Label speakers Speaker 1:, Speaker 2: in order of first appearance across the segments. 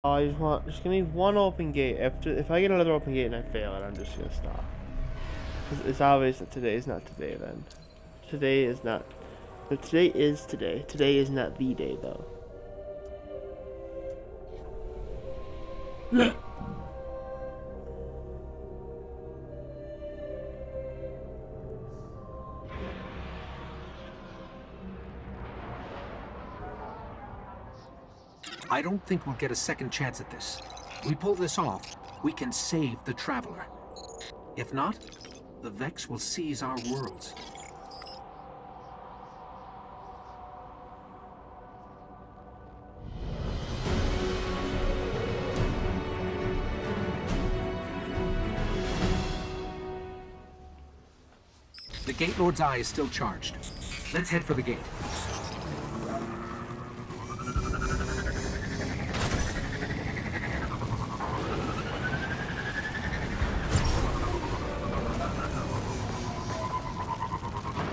Speaker 1: Oh, just give me one open gate. If I get another open gate and I fail it, I'm just gonna stop. It's obvious that today is not today then. Today is not. But today is today. Today is not the day though.
Speaker 2: I don't think we'll get a second chance at this. We pull this off, we can save the Traveler. If not, the Vex will seize our worlds. The Gate Lord's eye is still charged. Let's head for the gate.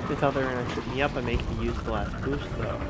Speaker 1: They thought they were gonna trip me up and make me use the last boost though.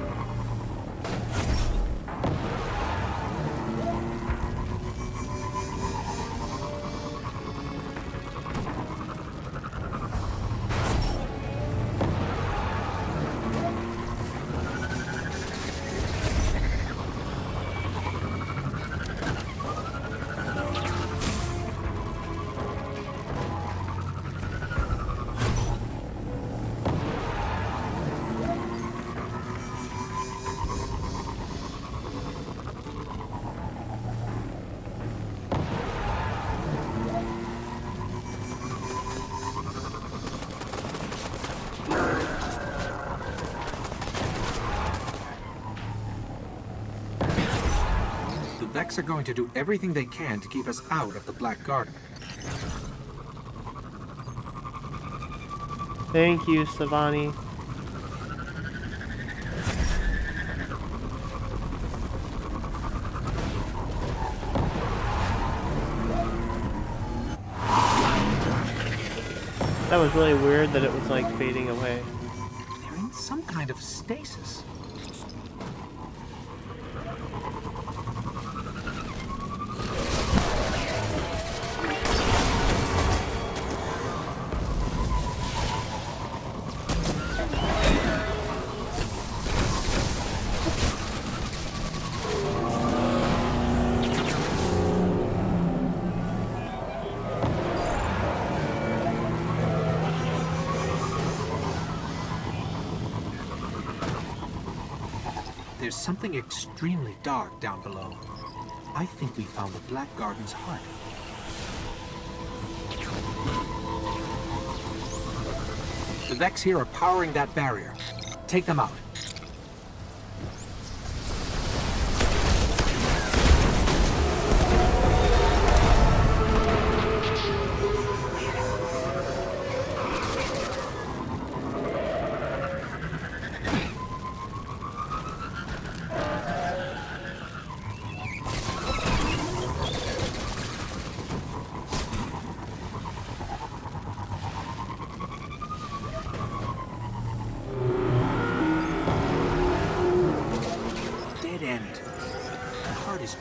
Speaker 2: The Vex are going to do everything they can to keep us out of the Black Garden.
Speaker 1: Thank you, Savani. That was really weird that it was like fading away.
Speaker 2: They're in some kind of stasis. There's something extremely dark down below. I think we found the Black Garden's heart. The Vex here are powering that barrier. Take them out.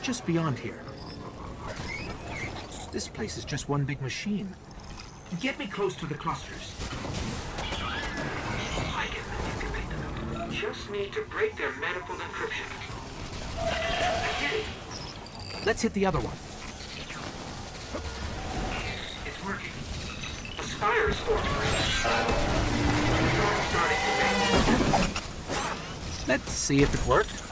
Speaker 2: Just beyond here. This place is just one big machine. Get me close to the clusters. I can manipulate them. Just need to break their manifold encryption. I did it. Let's hit the other one. It's working. The spire is forming. Let's see if it worked.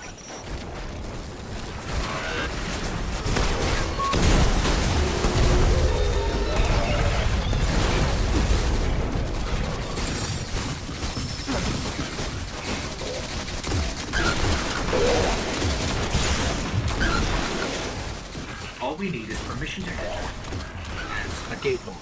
Speaker 2: All we need is permission to enter. A gate bolt.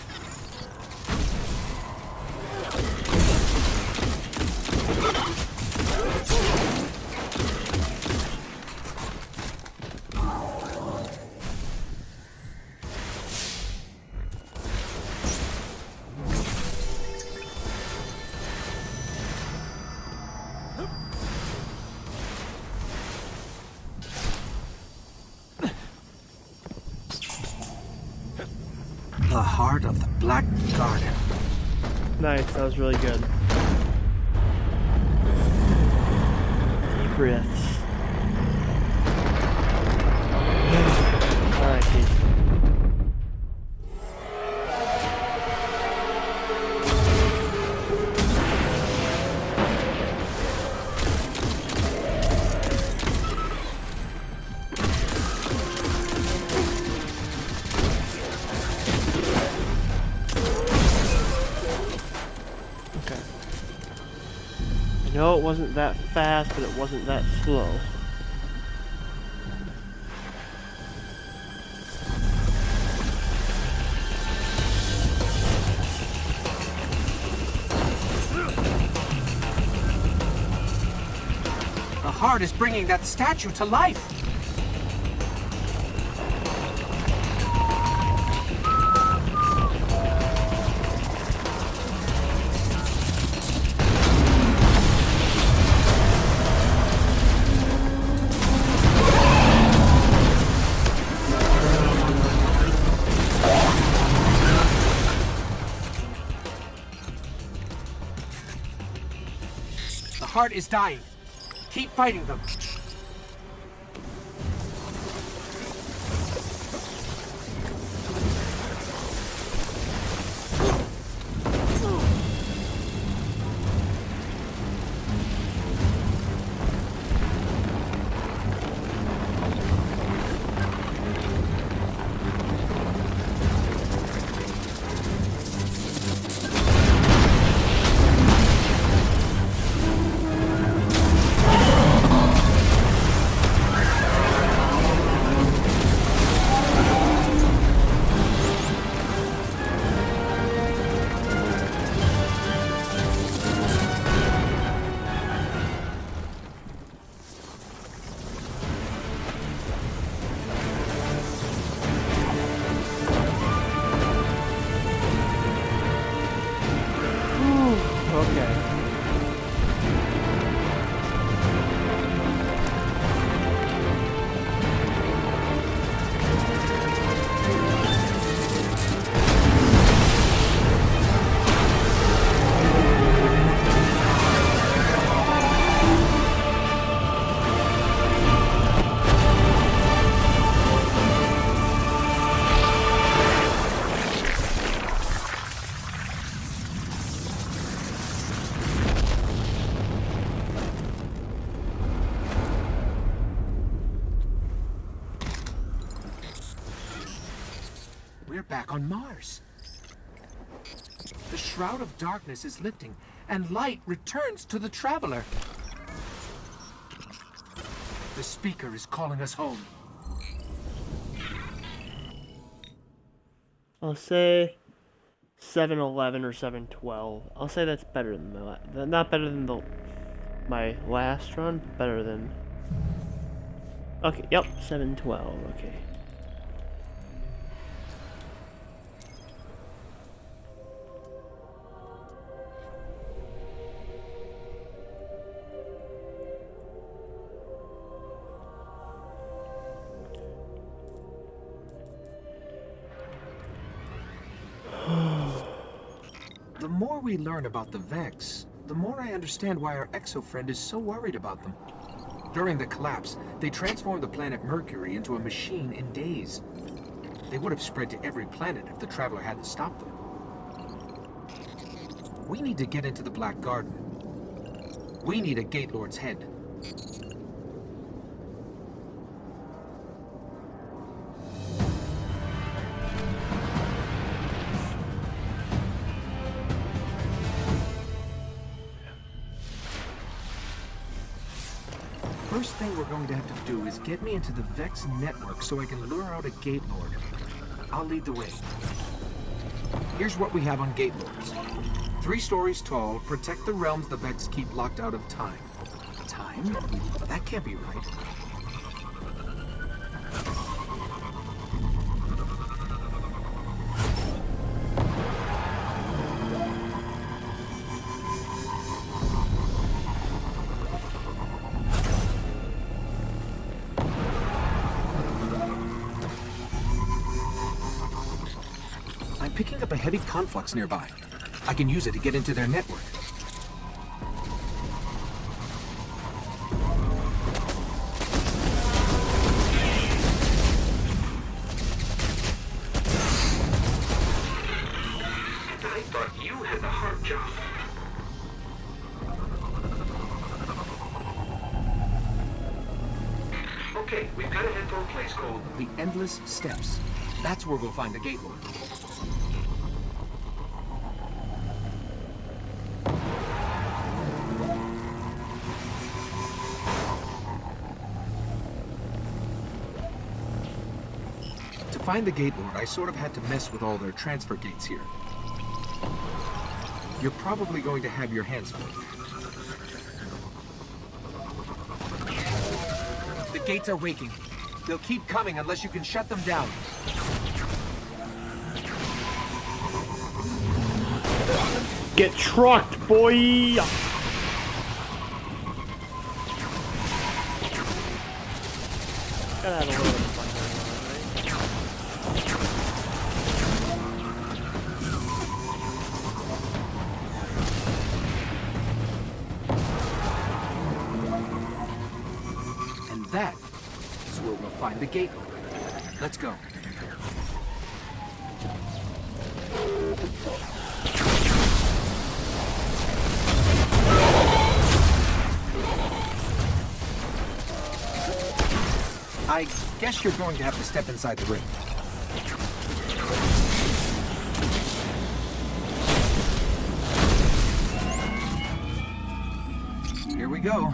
Speaker 2: The heart of the Black Garden.
Speaker 1: Nice, that was really good. Deep breaths. Alright, peace. No, it wasn't that fast, but it wasn't that slow.
Speaker 2: The heart is bringing that statue to life. The heart is dying. Keep fighting them.
Speaker 1: Okay.
Speaker 2: We're back on Mars. The shroud of darkness is lifting, and light returns to the traveler. The speaker is calling us home.
Speaker 1: I'll say 7-11 or 7-12. I'll say that's better than not better than my last run, but better than. Okay, yep, 7-12. Okay.
Speaker 2: The more we learn about the Vex, the more I understand why our exo-friend is so worried about them. During the collapse, they transformed the planet Mercury into a machine in days. They would have spread to every planet if the Traveler hadn't stopped them. We need to get into the Black Garden. We need a Gate Lord's head. First thing we're going to have to do is get me into the Vex network so I can lure out a Gate Lord. I'll lead the way. Here's what we have on Gate Lords. 3 stories tall, protect the realms the Vex keep locked out of time. Time? That can't be right. I'm picking up a heavy conflux nearby. I can use it to get into their network.
Speaker 3: I thought you had the hard job. Okay, we've got to head to a place called
Speaker 2: The Endless Steps. That's where we'll find the Gate Lord. To find the Gate Lord, I sort of had to mess with all their transfer gates here. You're probably going to have your hands full. The gates are waking. They'll keep coming unless you can shut them down.
Speaker 1: Get trucked, boy! Gotta have a little bit of fun going on, right?
Speaker 2: And that is where we'll find the Gate Lord. Let's go. I guess you're going to have to step inside the ring. Here we go.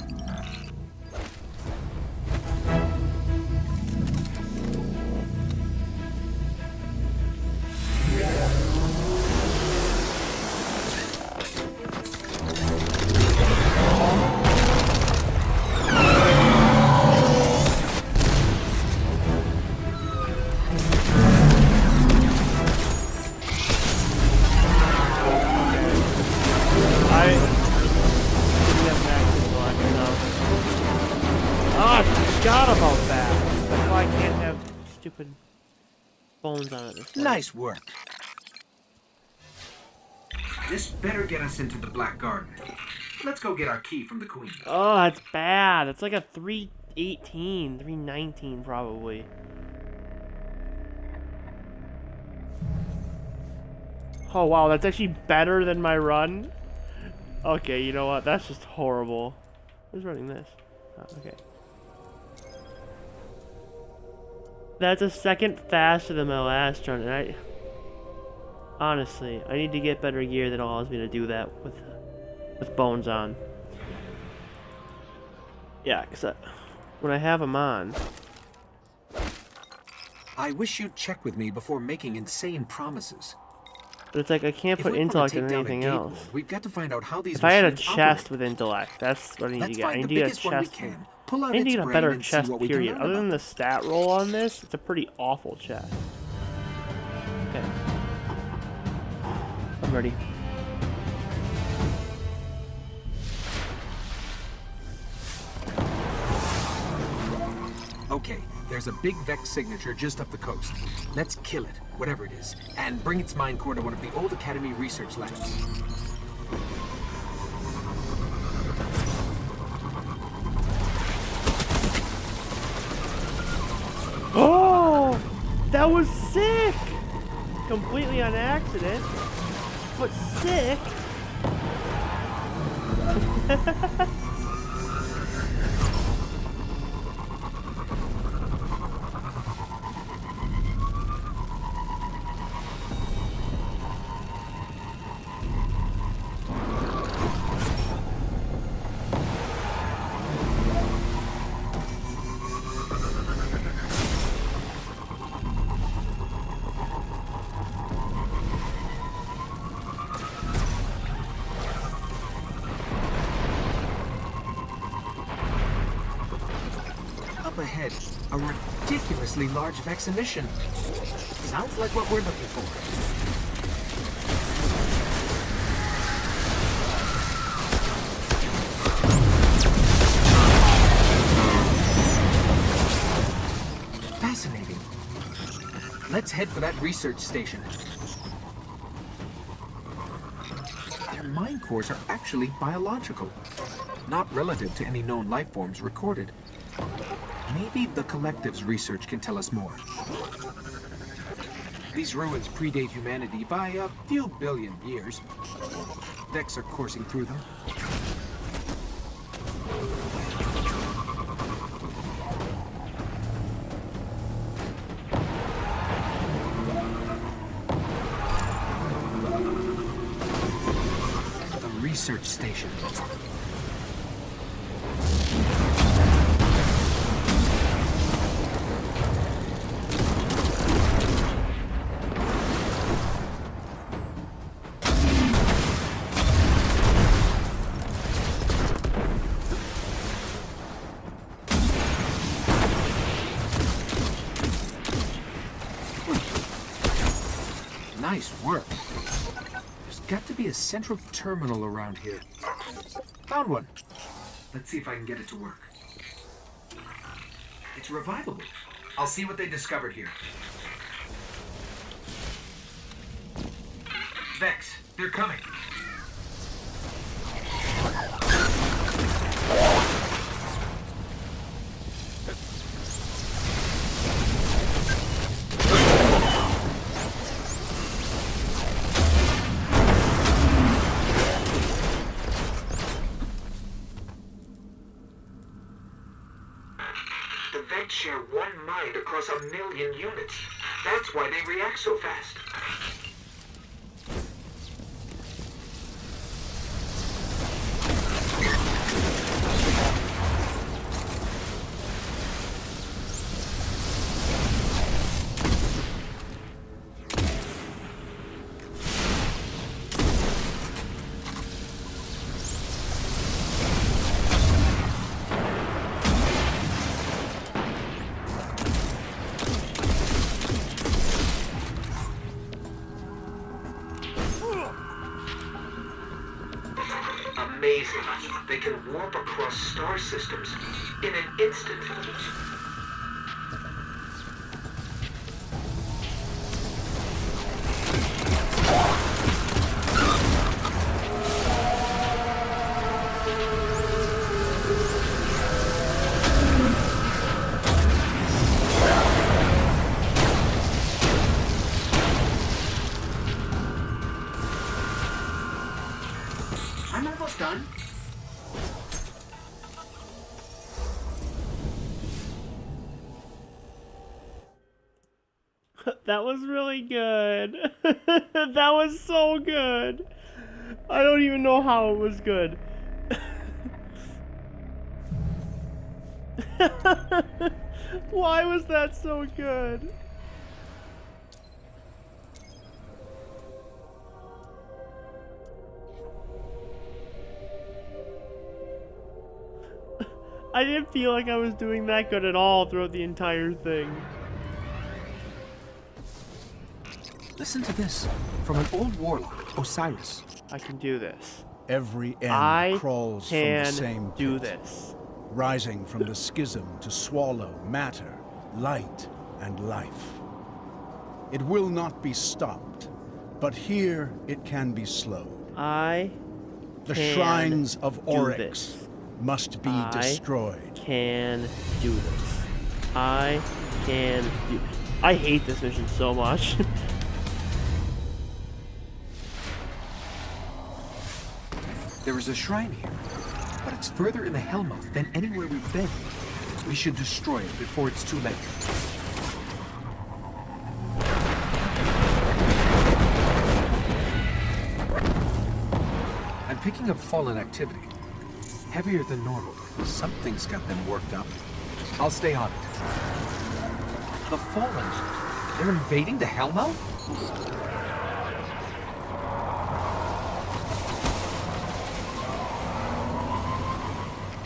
Speaker 1: Bones on it this time.
Speaker 2: Nice work.
Speaker 3: This better get us into the Black Garden. Let's go get our key from the Queen.
Speaker 1: Oh, that's bad. It's like a 318, 319 probably. Oh wow, that's actually better than my run. Okay, you know what? That's just horrible. Who's running this? Oh, okay. That's a second faster than my last run, and honestly, I need to get better gear that allows me to do that with bones on. Yeah, because when I have them on...
Speaker 2: I wish you'd check with me before making insane promises.
Speaker 1: But it's like I can't put intellect in anything else.
Speaker 2: We've got to find out how these
Speaker 1: if I had a
Speaker 2: machines
Speaker 1: chest
Speaker 2: operate.
Speaker 1: with intellect, that's what I need to get. I need to
Speaker 2: the
Speaker 1: get a
Speaker 2: biggest one we
Speaker 1: chest.
Speaker 2: can. Pull out
Speaker 1: I need to
Speaker 2: its
Speaker 1: get a
Speaker 2: brain
Speaker 1: better
Speaker 2: and see
Speaker 1: chest,
Speaker 2: what we can
Speaker 1: period.
Speaker 2: learn
Speaker 1: Other than
Speaker 2: about
Speaker 1: the stat roll on this, it's a pretty awful chest. Okay. I'm ready.
Speaker 2: Okay, there's a big Vex signature just up the coast. Let's kill it, whatever it is, and bring its mind core to one of the old Academy research labs.
Speaker 1: Oh! That was sick! Completely on accident, but sick!
Speaker 2: Ahead, a ridiculously large Vex emission. Sounds like what we're looking for. Fascinating. Let's head for that research station. mine cores are actually biological, not relative to any known life forms recorded. Maybe the Collective's research can tell us more. These ruins predate humanity by a few billion years. Vex are coursing through them. The research station. Nice work. There's got to be a central terminal around here. Found one.
Speaker 3: Let's see if I can get it to work. It's revivable. I'll see what they discovered here. Vex, they're coming. The Vex share one mind across 1 million units. That's why they react so fast. Amazing. They can warp across star systems in an instant. I'm almost done.
Speaker 1: That was really good. That was so good. I don't even know how it was good. Why was that so good? I didn't feel like I was doing that good at all throughout the entire thing.
Speaker 2: Listen to this from an old warlock, Osiris.
Speaker 1: I can do this.
Speaker 4: Every end
Speaker 1: I
Speaker 4: crawls from the
Speaker 1: can
Speaker 4: same
Speaker 1: do
Speaker 4: pit,
Speaker 1: this.
Speaker 4: rising from the schism to swallow matter, light, and life. It will not be stopped, but here it can be slowed.
Speaker 1: I
Speaker 4: The
Speaker 1: can
Speaker 4: shrines of
Speaker 1: do
Speaker 4: Oryx
Speaker 1: this.
Speaker 4: must be
Speaker 1: I
Speaker 4: destroyed.
Speaker 1: Can do this. I can do. I hate this mission so much.
Speaker 2: There is a shrine here, but it's further in the Hellmouth than anywhere we've been. We should destroy it before it's too late. I'm picking up fallen activity. Heavier than normal. Something's got them worked up. I'll stay on it. The Fallen? They're invading the Hellmouth?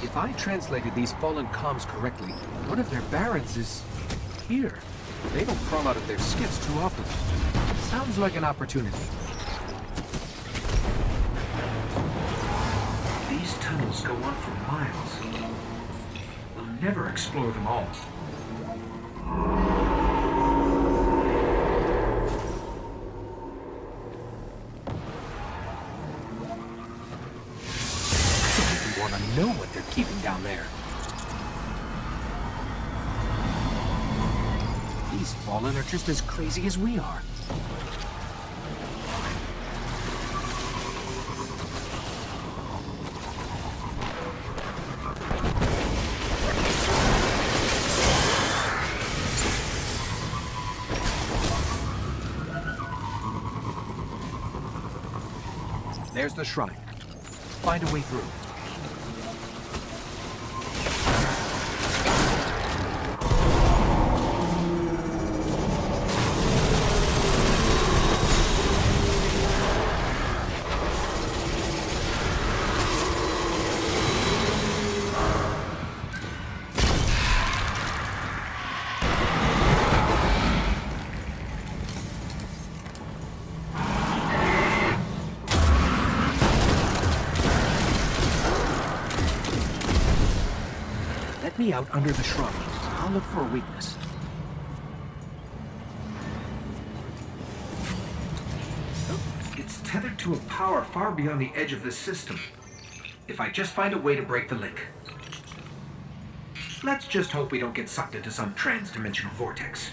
Speaker 2: If I translated these Fallen comms correctly, one of their barons is here. They don't crawl out of their skiffs too often. Sounds like an opportunity.
Speaker 3: These tunnels go on for miles. We'll never explore them all.
Speaker 2: Keep him down there. These fallen are just as crazy as we are. There's the shrine. Find a way through. Let me out under the shrine. I'll look for a weakness.
Speaker 3: It's tethered to a power far beyond the edge of this system. If I just find a way to break the link. Let's just hope we don't get sucked into some trans-dimensional vortex.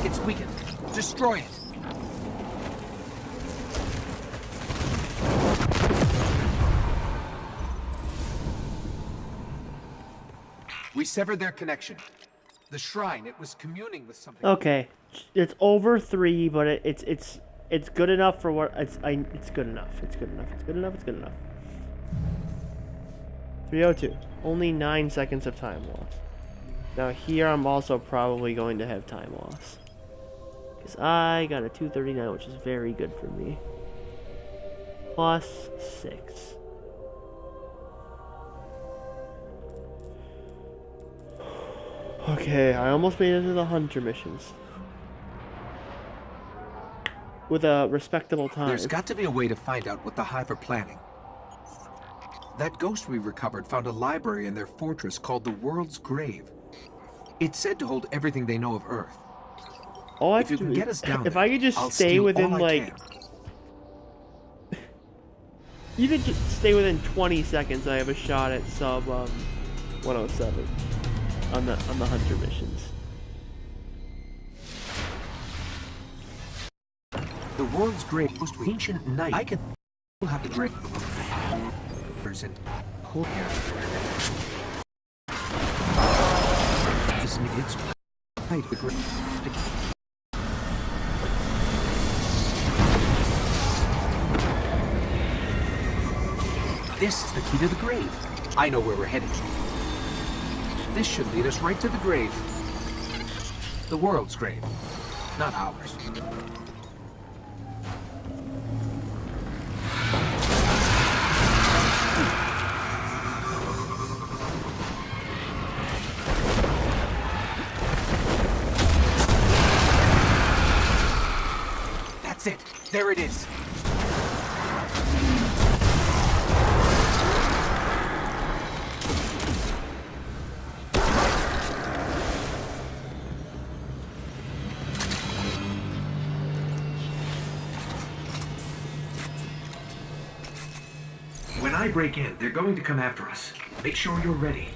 Speaker 2: It's weakened. Destroy it. We severed their connection. The shrine, it was communing with something.
Speaker 1: Okay, it's over 3, but it's good enough for what it's good enough. It's good enough. It's good enough. It's good enough. 302. Only 9 seconds of time loss. Now here I'm also probably going to have time loss. Because I got a 239, which is very good for me. Plus 6. Okay, I almost made it to the hunter missions. With a respectable time.
Speaker 2: There's got to be a way to find out what the Hive are planning. That ghost we recovered found a library in their fortress called the World's Grave. It's said to hold everything they know of Earth.
Speaker 1: All I
Speaker 2: If you
Speaker 1: have to
Speaker 2: can
Speaker 1: do
Speaker 2: get us down
Speaker 1: if
Speaker 2: there,
Speaker 1: I could just
Speaker 2: I'll
Speaker 1: stay
Speaker 2: steal
Speaker 1: within
Speaker 2: all I
Speaker 1: like
Speaker 2: can.
Speaker 1: even just stay within 20 seconds, I have a shot at sub 107 on the hunter missions.
Speaker 2: The World's Grave, most ancient knight. I can have the grave. And hold here. It's right, the grave. This is the key to the grave. I know where we're heading. This should lead us right to the grave. The world's grave, not ours. That's it. There it is.
Speaker 3: When I break in, they're going to come after us. Make sure you're ready.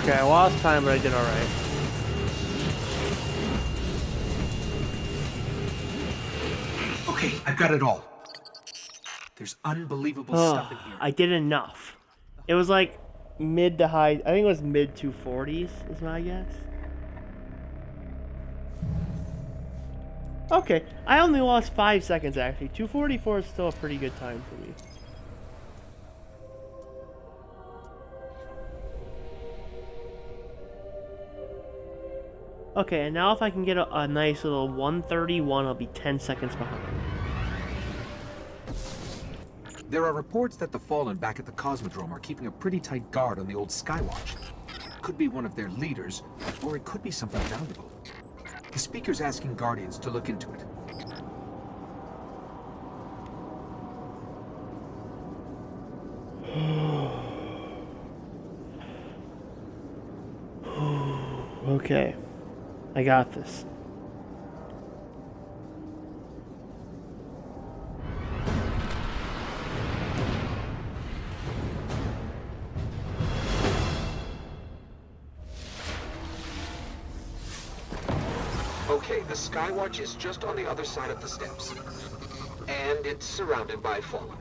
Speaker 1: Okay, I lost time, but I did alright.
Speaker 2: Okay, I've got it all. There's unbelievable stuff in here.
Speaker 1: I did enough. It was like mid to high, I think it was mid 240s is my guess. Okay, I only lost 5 seconds actually. 244 is still a pretty good time for me. Okay, and now if I can get a nice little 131, I'll be 10 seconds behind.
Speaker 2: There are reports that the Fallen back at the Cosmodrome are keeping a pretty tight guard on the old Skywatch. Could be one of their leaders, or it could be something valuable. The Speaker's asking Guardians to look into it.
Speaker 1: Okay, I got this.
Speaker 2: Okay, the Skywatch is just on the other side of the steps. And it's surrounded by Fallen.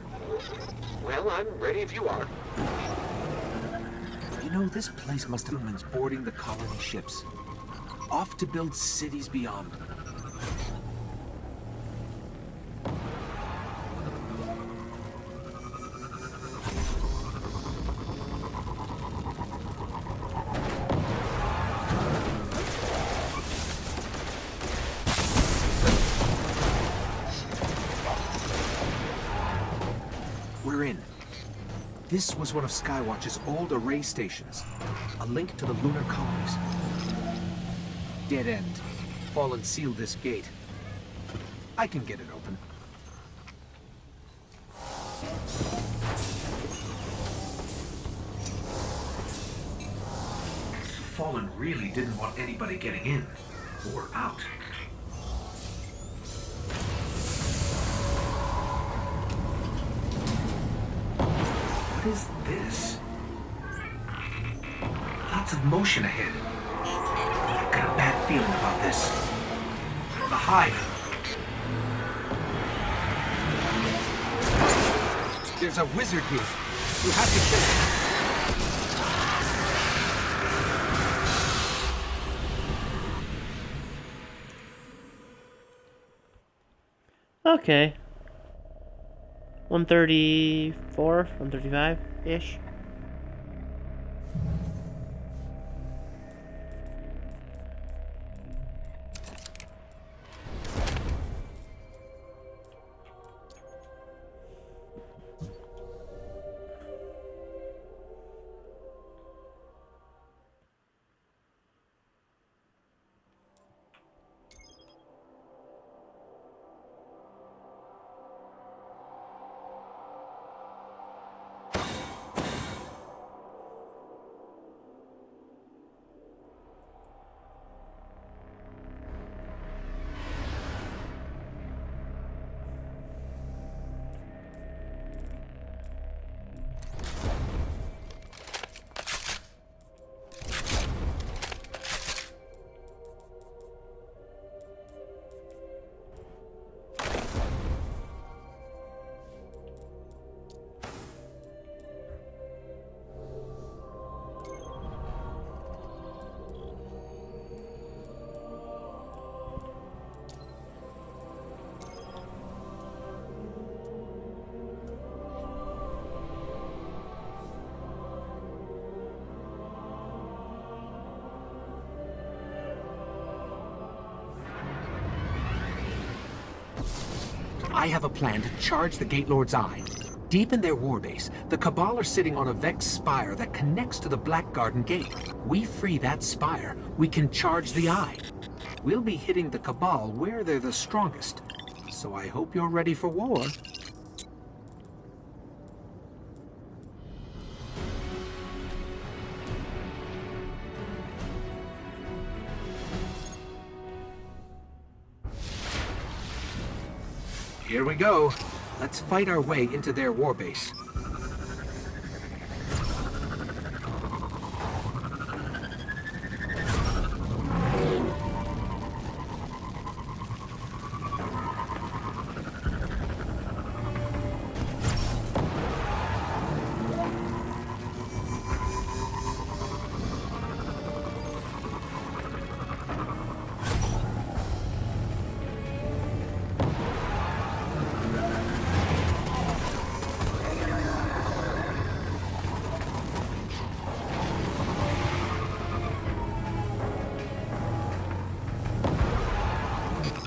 Speaker 2: Well, I'm ready if you are. You know, this place must have humans boarding the colony ships. Off to build cities beyond. We're in. This was one of Skywatch's old array stations. A link to the lunar colonies. Dead end. Fallen sealed this gate. I can get it open.
Speaker 3: Fallen really didn't want anybody getting in or out. What is this? Lots of motion ahead. I've got a bad feeling about this. The hive.
Speaker 2: There's a wizard here. You have to kill him.
Speaker 1: Okay. 134, 135-ish.
Speaker 2: I have a plan to charge the Gate Lord's eye. Deep in their warbase, the Cabal are sitting on a Vex spire that connects to the Black Garden Gate. We free that spire, we can charge the eye. We'll be hitting the Cabal where they're the strongest. So I hope you're ready for war. Here we go. Let's fight our way into their warbase.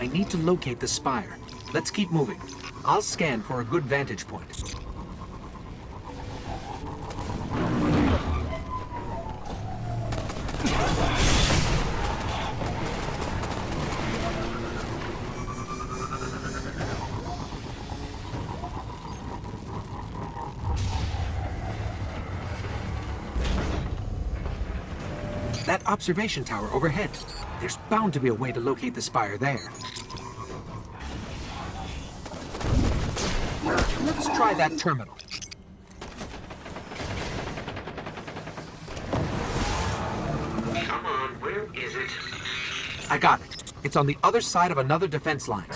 Speaker 2: I need to locate the spire. Let's keep moving. I'll scan for a good vantage point. That observation tower overhead. There's bound to be a way to locate the spire there. Let's try that terminal.
Speaker 3: Come on, where is it?
Speaker 2: I got it. It's on the other side of another defense line.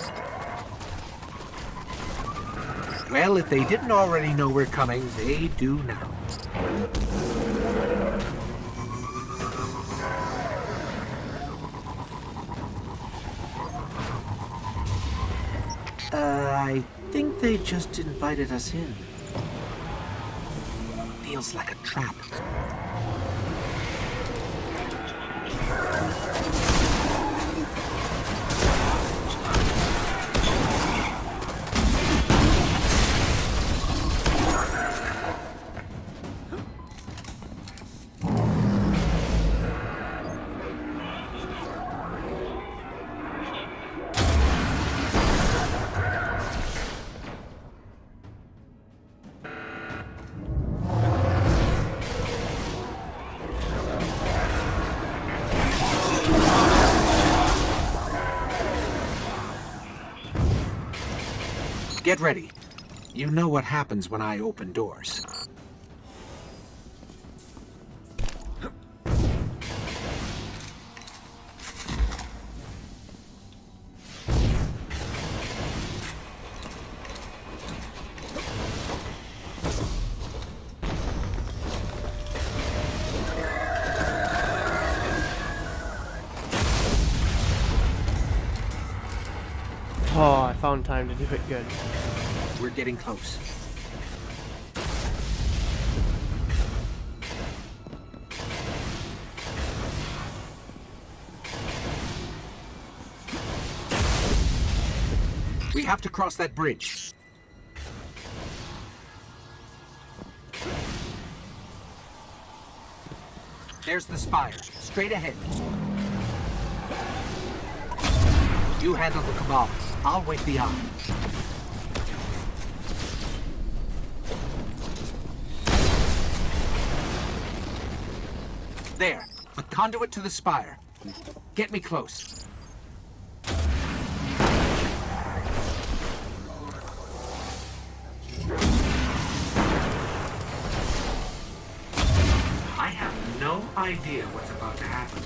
Speaker 2: Well, if they didn't already know we're coming, they do now. I think they just invited us in. Feels like a trap. Get ready. You know what happens when I open doors.
Speaker 1: Oh, I found time to do it good.
Speaker 2: We're getting close. We have to cross that bridge. There's the spire, straight ahead. You handle the cabal. I'll wait the eye. There, a conduit to the spire. Get me close.
Speaker 3: I have no idea what's about to happen.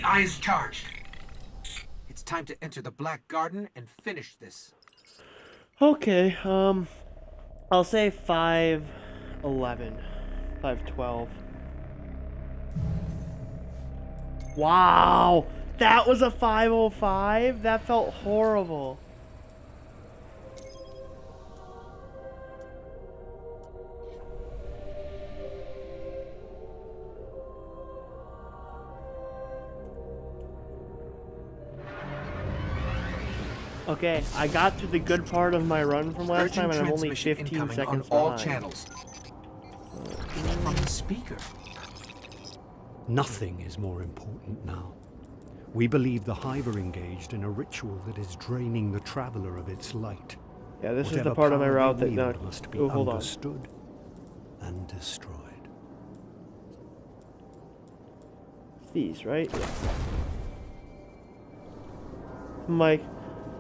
Speaker 3: Eye is charged.
Speaker 2: It's time to enter the Black Garden and finish this.
Speaker 1: Okay, I'll say 511. 512. Wow! That was a 505? That felt horrible. Okay, I got to the good part of my run from last time, and I'm only
Speaker 2: Transmission
Speaker 1: 15
Speaker 2: incoming
Speaker 1: seconds
Speaker 2: on all
Speaker 1: behind.
Speaker 2: channels. From the speaker.
Speaker 5: Nothing is more important now. We believe the Hive are engaged in a ritual that is draining the Traveler of its light.
Speaker 1: Yeah, this is the
Speaker 5: Whatever
Speaker 1: part of my
Speaker 5: power they
Speaker 1: route that
Speaker 5: wield must be
Speaker 1: Oh, hold on.
Speaker 5: understood and destroyed.
Speaker 1: These, right? Mike,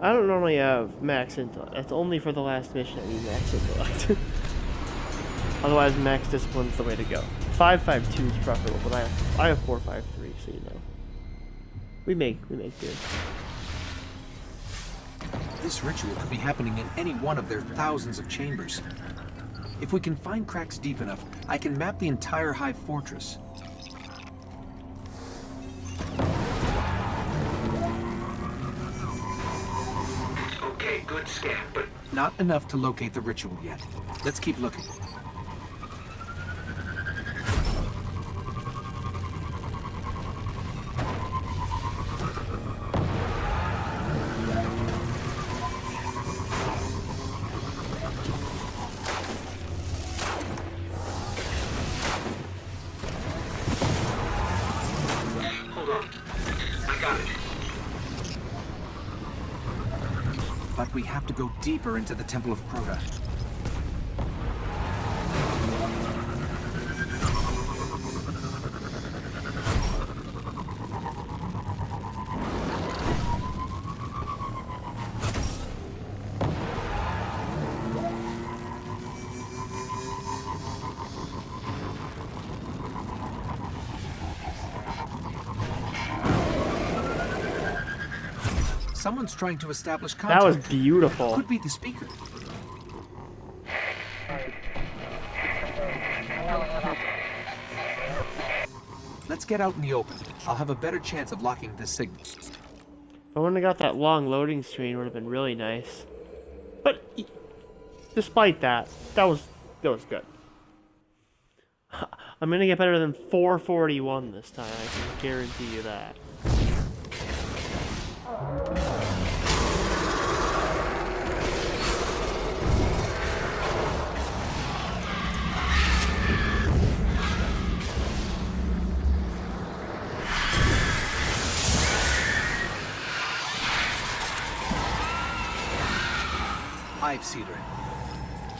Speaker 1: I don't normally have max intellect. That's only for the last mission I need max intellect. Otherwise, max discipline's the way to go. 5.52 is preferable, but I have 4.53, so you know. We make do.
Speaker 2: This ritual could be happening in any one of their thousands of chambers. If we can find cracks deep enough, I can map the entire Hive fortress.
Speaker 3: Okay, good scan, but
Speaker 2: Not enough to locate the ritual yet. Let's keep looking.
Speaker 3: hold on. I got it.
Speaker 2: But we have to go deeper into the Temple of Crota. Someone's trying to establish contact.
Speaker 1: That was beautiful.
Speaker 2: Could be the speaker. Let's get out in the open. I'll have a better chance of locking this signal.
Speaker 1: If I wouldn't have got that long loading screen, it would have been really nice. But despite that, that was good. I'm gonna get better than 441 this time. I can guarantee you that.
Speaker 2: Hive Seeder.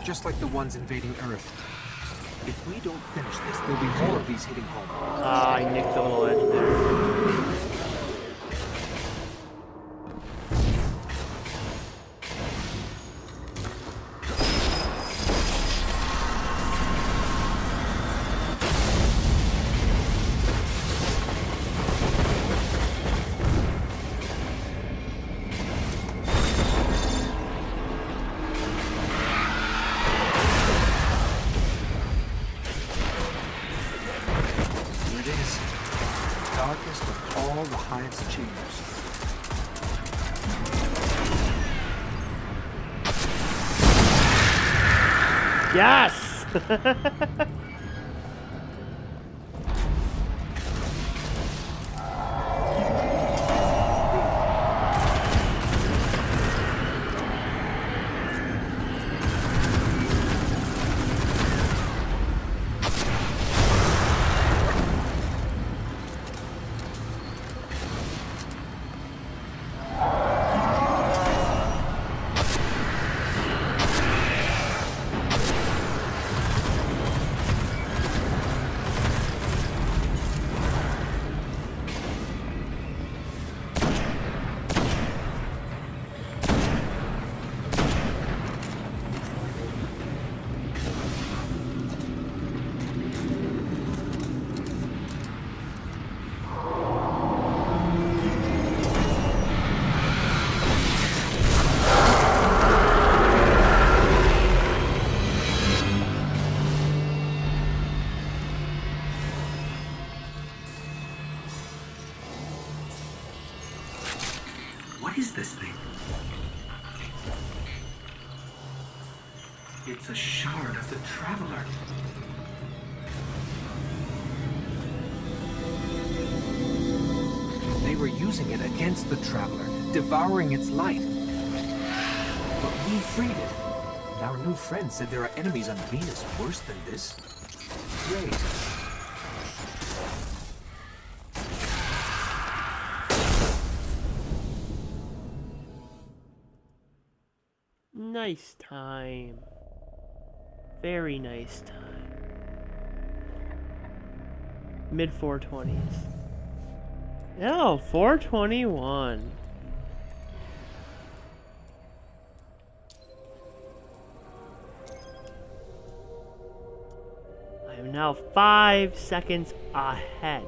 Speaker 2: Just like the ones invading Earth. If we don't finish this, there'll be more of these hitting home.
Speaker 1: Ah, I nicked the little edge there.
Speaker 2: Here it is. Darkest of all the Hive's chambers.
Speaker 1: Yes!
Speaker 3: What is this thing? It's a shard of the Traveler.
Speaker 2: They were using it against the Traveler, devouring its light. But we freed it. And our new friend said there are enemies on Venus worse than this. Great.
Speaker 1: Nice time. Very nice time. Mid 420s. No, 421. I am now 5 seconds ahead.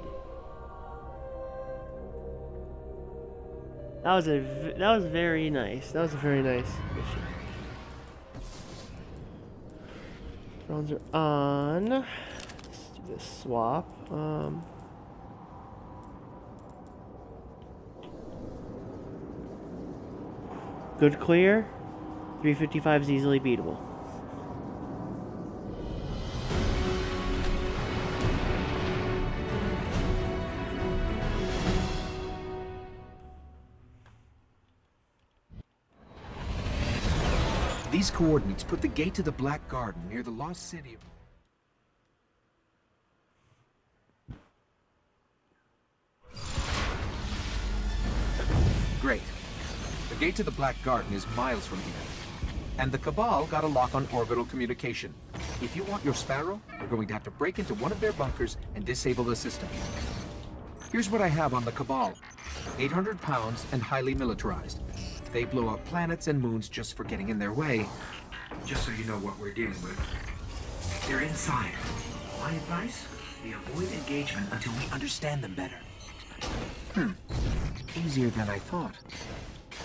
Speaker 1: That was very nice. That was a very nice mission. Drones are on. Let's do this swap. Good clear. 355 is easily beatable.
Speaker 2: These coordinates put the gate to the Black Garden near the lost city of... Great. The gate to the Black Garden is miles from here. And the Cabal got a lock on orbital communication. If you want your Sparrow, we're going to have to break into one of their bunkers and disable the system. Here's what I have on the Cabal. 800 pounds and highly militarized. They blow up planets and moons just for getting in their way.
Speaker 3: Just so you know what we're dealing with. They're inside. My advice? We avoid engagement until we understand them better.
Speaker 2: Easier than I thought.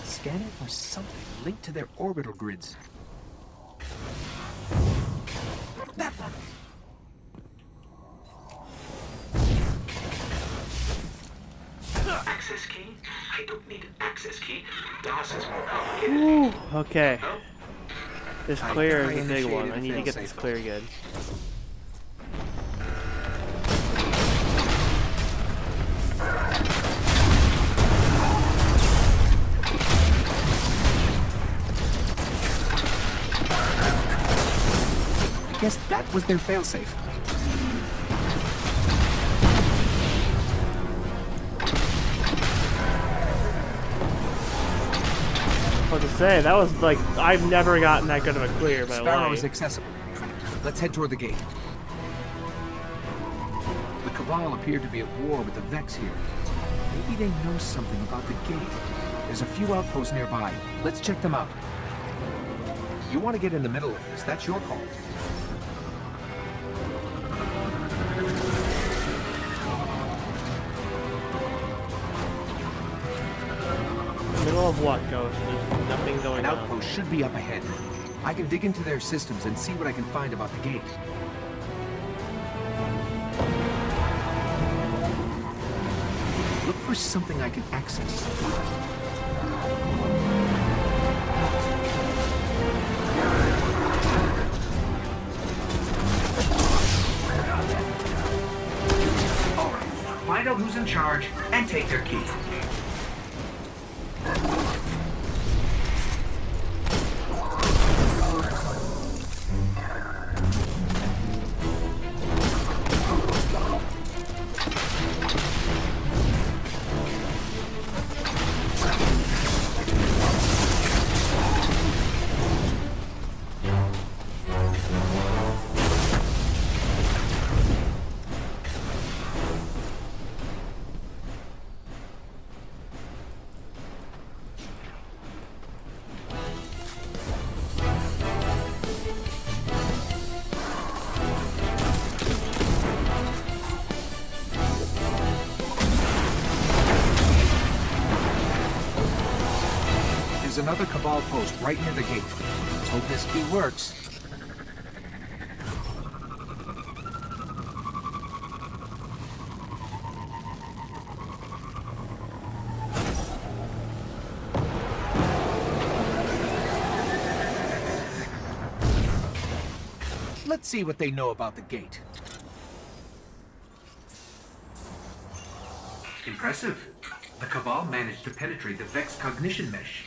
Speaker 2: Scanning for something linked to their orbital grids. That one!
Speaker 3: Access key? I don't need an access key. DOS is more complicated.
Speaker 1: Ooh, okay.
Speaker 3: Oh,
Speaker 1: This
Speaker 2: I
Speaker 1: clear
Speaker 2: think
Speaker 1: is
Speaker 2: I
Speaker 1: a big one.
Speaker 2: initiated
Speaker 1: I need to
Speaker 2: the
Speaker 1: get this
Speaker 2: failsafe.
Speaker 1: clear good.
Speaker 2: I guess that was their failsafe.
Speaker 1: What to say? That was like, I've never gotten that good of a clear in my
Speaker 2: Sparrow
Speaker 1: life.
Speaker 2: is accessible. Let's head toward the gate. The Cabal appear to be at war with the Vex here. Maybe they know something about the gate. There's a few outposts nearby. Let's check them out. You want to get in the middle of this, that's your call.
Speaker 1: Middle of what, Ghost? There's nothing going
Speaker 2: An
Speaker 1: on.
Speaker 2: outpost should be up ahead. I can dig into their systems and see what I can find about the gate. Look for something I can access.
Speaker 3: all right. Find out who's in charge and take their key.
Speaker 2: There's another Cabal post right near the gate. Let's hope this key works. Let's see what they know about the gate.
Speaker 3: Impressive. The Cabal managed to penetrate the Vex cognition mesh.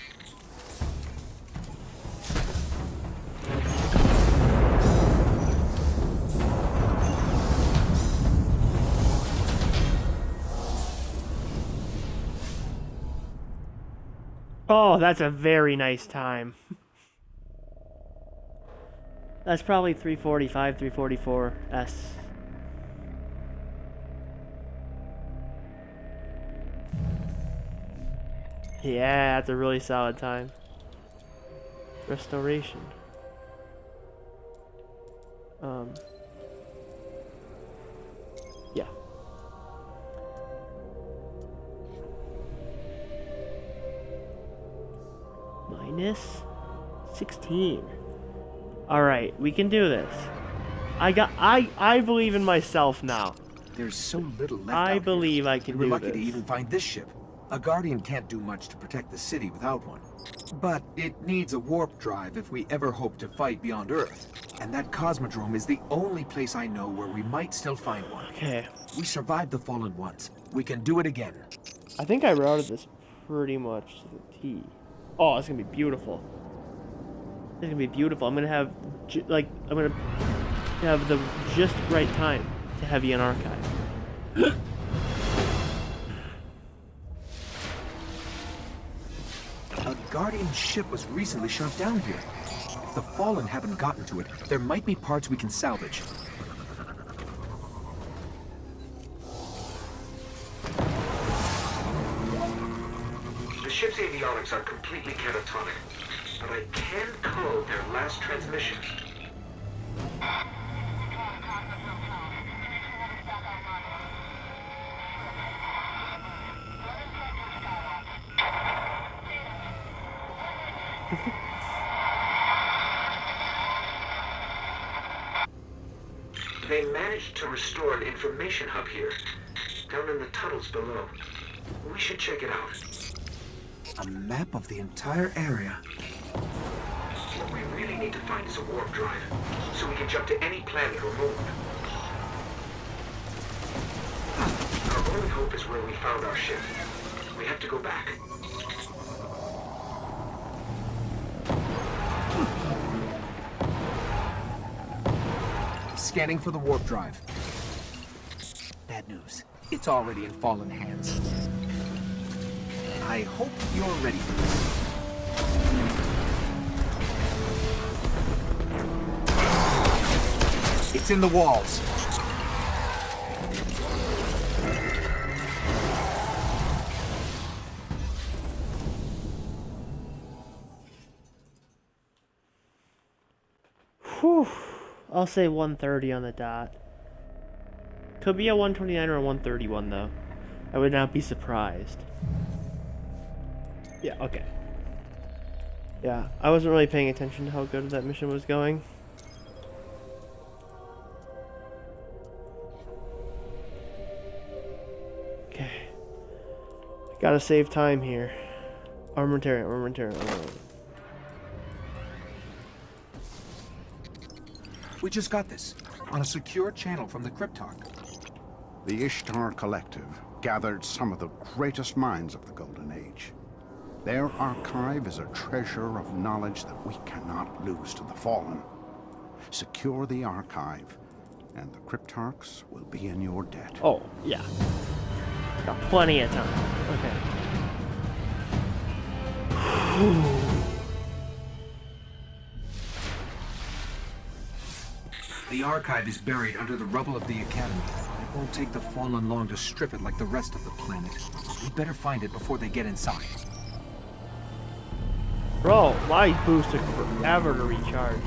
Speaker 1: Oh, that's a very nice time. That's probably 345, 344 S. Yeah, that's a really solid time. Restoration. Yeah. Minus 16. All right, we can do this. I believe in myself now.
Speaker 2: There's so little left
Speaker 1: I
Speaker 2: out
Speaker 1: believe
Speaker 2: here.
Speaker 1: I can
Speaker 2: We
Speaker 1: do
Speaker 2: were lucky
Speaker 1: this.
Speaker 2: to even find this ship. A Guardian can't do much to protect the city without one. But it needs a warp drive if we ever hope to fight beyond Earth. And that Cosmodrome is the only place I know where we might still find one.
Speaker 1: Okay.
Speaker 2: We survived the Fallen once. We can do it again.
Speaker 1: I think I routed this pretty much to the T. Oh, it's gonna be beautiful. It's gonna be beautiful. I'm gonna have I'm gonna have the just right time to have you an archive.
Speaker 2: A Guardian ship was recently shot down here. If the Fallen haven't gotten to it, there might be parts we can salvage.
Speaker 3: The ship's avionics are completely catatonic, but I can code their last transmission. They managed to restore an information hub here, down in the tunnels below. We should check it out.
Speaker 2: A map of the entire area.
Speaker 3: What we really need to find is a warp drive, so we can jump to any planet or moon. Our only hope is where we found our ship. We have to go back.
Speaker 2: Scanning for the warp drive. Bad news. It's already in Fallen hands. I hope you're ready for this. It's in the walls.
Speaker 1: Whew. I'll say 130 on the dot. Could be a 129 or a 131 though. I would not be surprised. Yeah, okay. Yeah, I wasn't really paying attention to how good that mission was going. Okay. Gotta save time here. Armamentarium.
Speaker 2: We just got this. On a secure channel from the Cryptarch.
Speaker 4: The Ishtar Collective gathered some of the greatest minds of the Golden Age. Their archive is a treasure of knowledge that we cannot lose to the Fallen. Secure the archive, and the Cryptarchs will be in your debt.
Speaker 1: Oh, yeah. Got plenty of time. Okay.
Speaker 2: The archive is buried under the rubble of the Academy. It won't take the Fallen long to strip it like the rest of the planet. We better find it before they get inside.
Speaker 1: Bro, my boost took forever to recharge.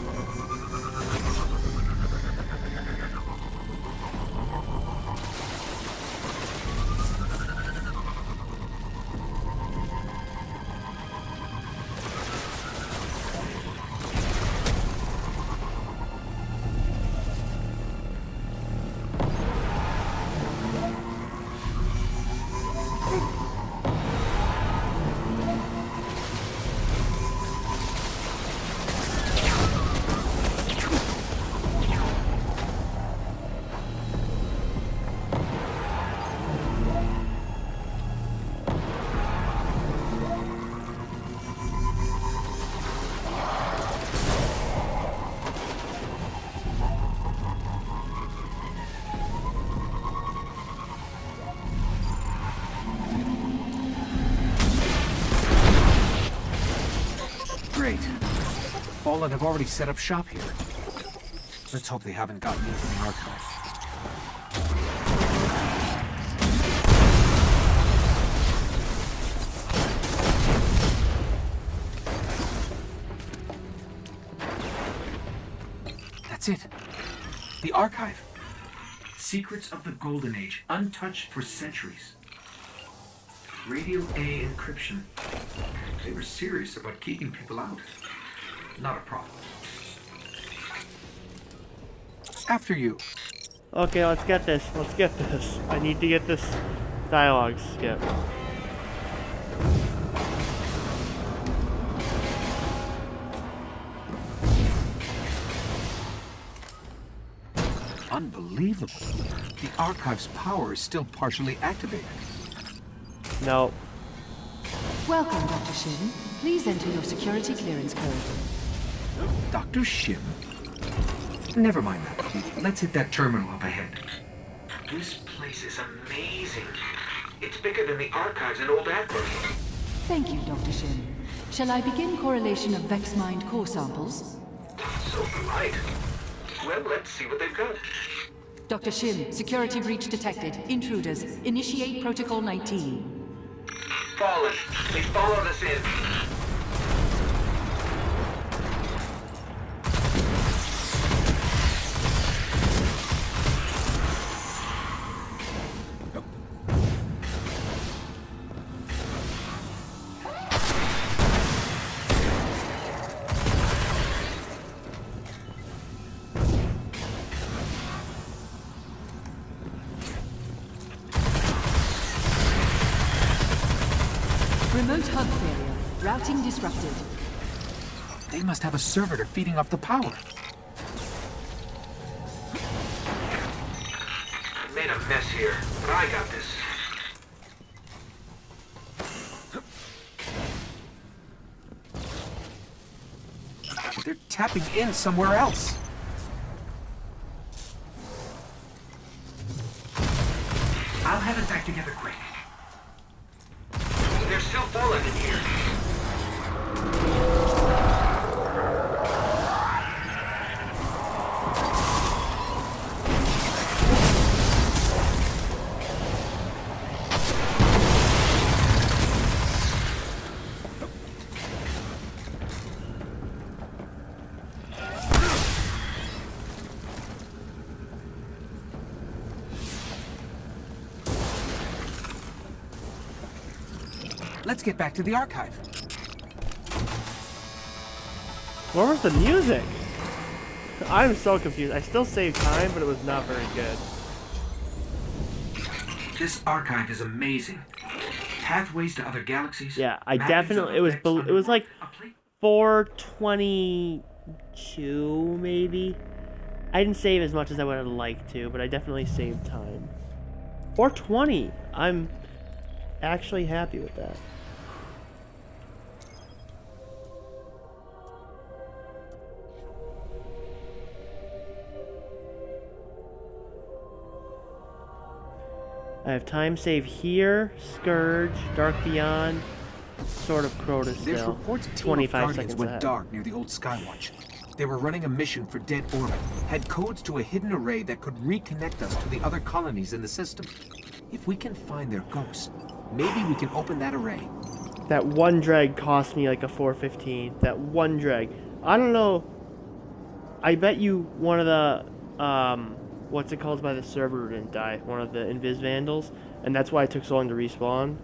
Speaker 2: Fallen have already set up shop here. Let's hope they haven't gotten into the archive. That's it. The archive.
Speaker 3: Secrets of the Golden Age, untouched for centuries. Radio A encryption. They were serious about keeping people out. Not a problem.
Speaker 2: After you.
Speaker 1: Okay, let's get this. Let's get this. I need to get this dialogue skip.
Speaker 2: Unbelievable. The archive's power is still partially activated.
Speaker 1: No.
Speaker 6: Welcome, Dr. Shin. Please enter your security clearance code.
Speaker 2: Dr. Shim? Never mind that. Let's hit that terminal up ahead.
Speaker 3: This place is amazing. It's bigger than the archives in Old Atlas.
Speaker 6: Thank you, Dr. Shin. Shall I begin correlation of Vex Mind core samples?
Speaker 3: So polite. Well, let's see what they've got.
Speaker 6: Dr. Shin, security breach detected. Intruders. Initiate Protocol 19.
Speaker 3: Fallen. They followed us in.
Speaker 6: Remote hub failure. Routing disrupted.
Speaker 2: They must have a servitor feeding off the power.
Speaker 3: I made a mess here, but I got this.
Speaker 2: They're tapping in somewhere else.
Speaker 3: I'll have it back together quick. There's still Fallen in here.
Speaker 2: Let's get back to the archive.
Speaker 1: Where was the music? I'm so confused. I still saved time, but it was not very good.
Speaker 3: This archive is amazing. Pathways to other galaxies.
Speaker 1: Yeah, I
Speaker 3: mappings
Speaker 1: definitely.
Speaker 3: of
Speaker 1: It was.
Speaker 3: effects
Speaker 1: It was like
Speaker 3: a plate.
Speaker 1: 4:22, maybe. I didn't save as much as I would have liked to, but I definitely saved time. 4:20. I'm actually happy with that. I have time save here, Scourge, Dark Beyond, Sword of Crotus
Speaker 2: There's
Speaker 1: still.
Speaker 2: reports a team of
Speaker 1: 25
Speaker 2: Guardians
Speaker 1: seconds
Speaker 2: went
Speaker 1: ahead.
Speaker 2: dark near the old Skywatch. They were running a mission for Dead Orbit, had codes to a hidden array that could reconnect us to the other colonies in the system. If we can find their ghosts, maybe we can open that array.
Speaker 1: That one drag cost me like a 415. That one drag. I don't know. I bet you one of the what's it called by the server didn't die. One of the Invis Vandals, and that's why it took so long to respawn.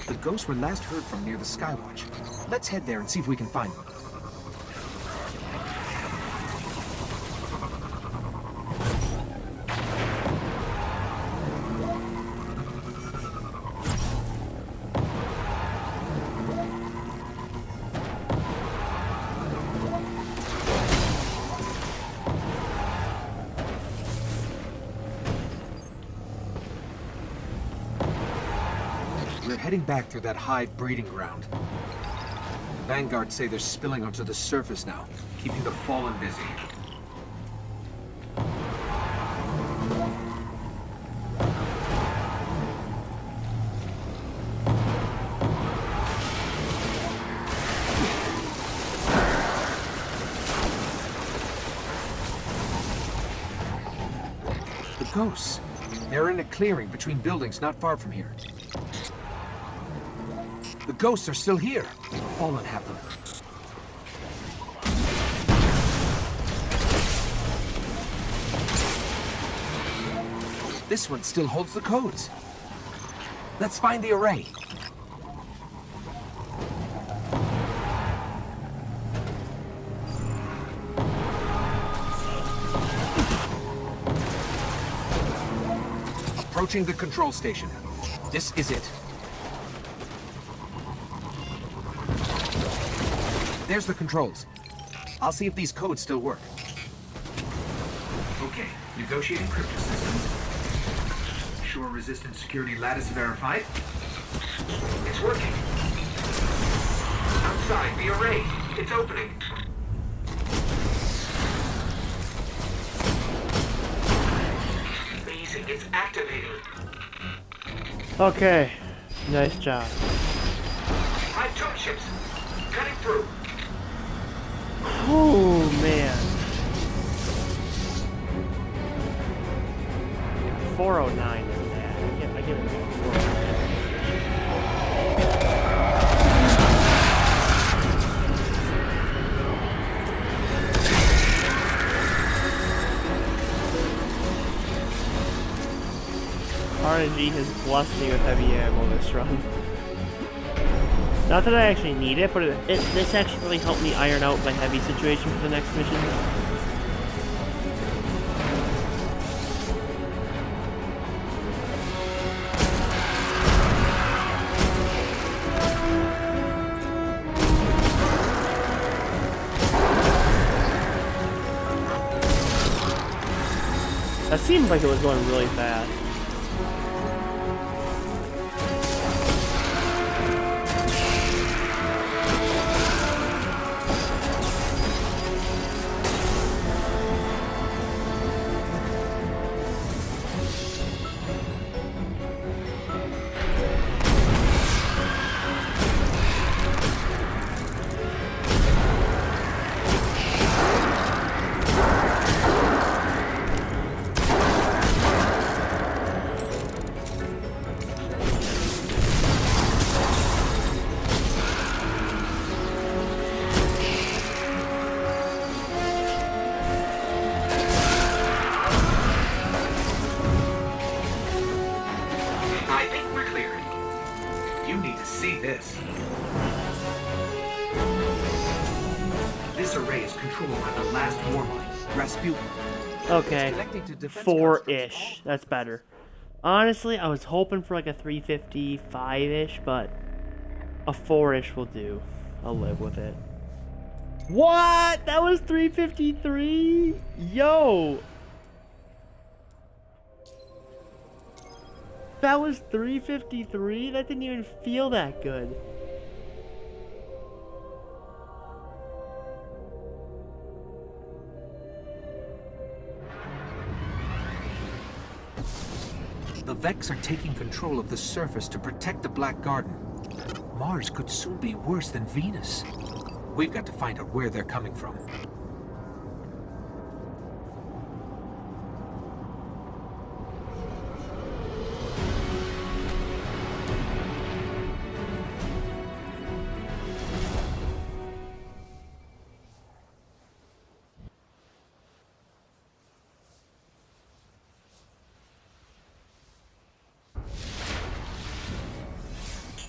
Speaker 2: The ghosts were last heard from near the Skywatch. Let's head there and see if we can find them. We're heading back through that hive breeding ground. Vanguard say they're spilling onto the surface now,
Speaker 3: Keeping the Fallen busy.
Speaker 2: ghosts. They're in a clearing between buildings not far from here. The ghosts are still here. Fallen have them. This one still holds the codes. Let's find the array. Approaching the control station. This is it. There's the controls. I'll see if these codes still work.
Speaker 3: Okay, negotiating crypto systems. Shore-resistant security lattice verified. It's working. Outside, the array. It's opening. Amazing, it's activating.
Speaker 1: Okay, nice job.
Speaker 3: 5 jump ships. Cutting through.
Speaker 1: Oh man. 409 isn't bad. I give it a 409. RNG has blessed me with heavy ammo this run. Not that I actually need it, but this actually really helped me iron out my heavy situation for the next mission. That seemed like it was going really fast. Okay, 4-ish. That's better. Honestly, I was hoping for like a 355-ish, but a 4-ish will do. I'll live with it. What? That was 353? Yo! That was 353? That didn't even feel that good.
Speaker 2: The Vex are taking control of the surface to protect the Black Garden. Mars could soon be worse than Venus. We've got to find out where they're coming from.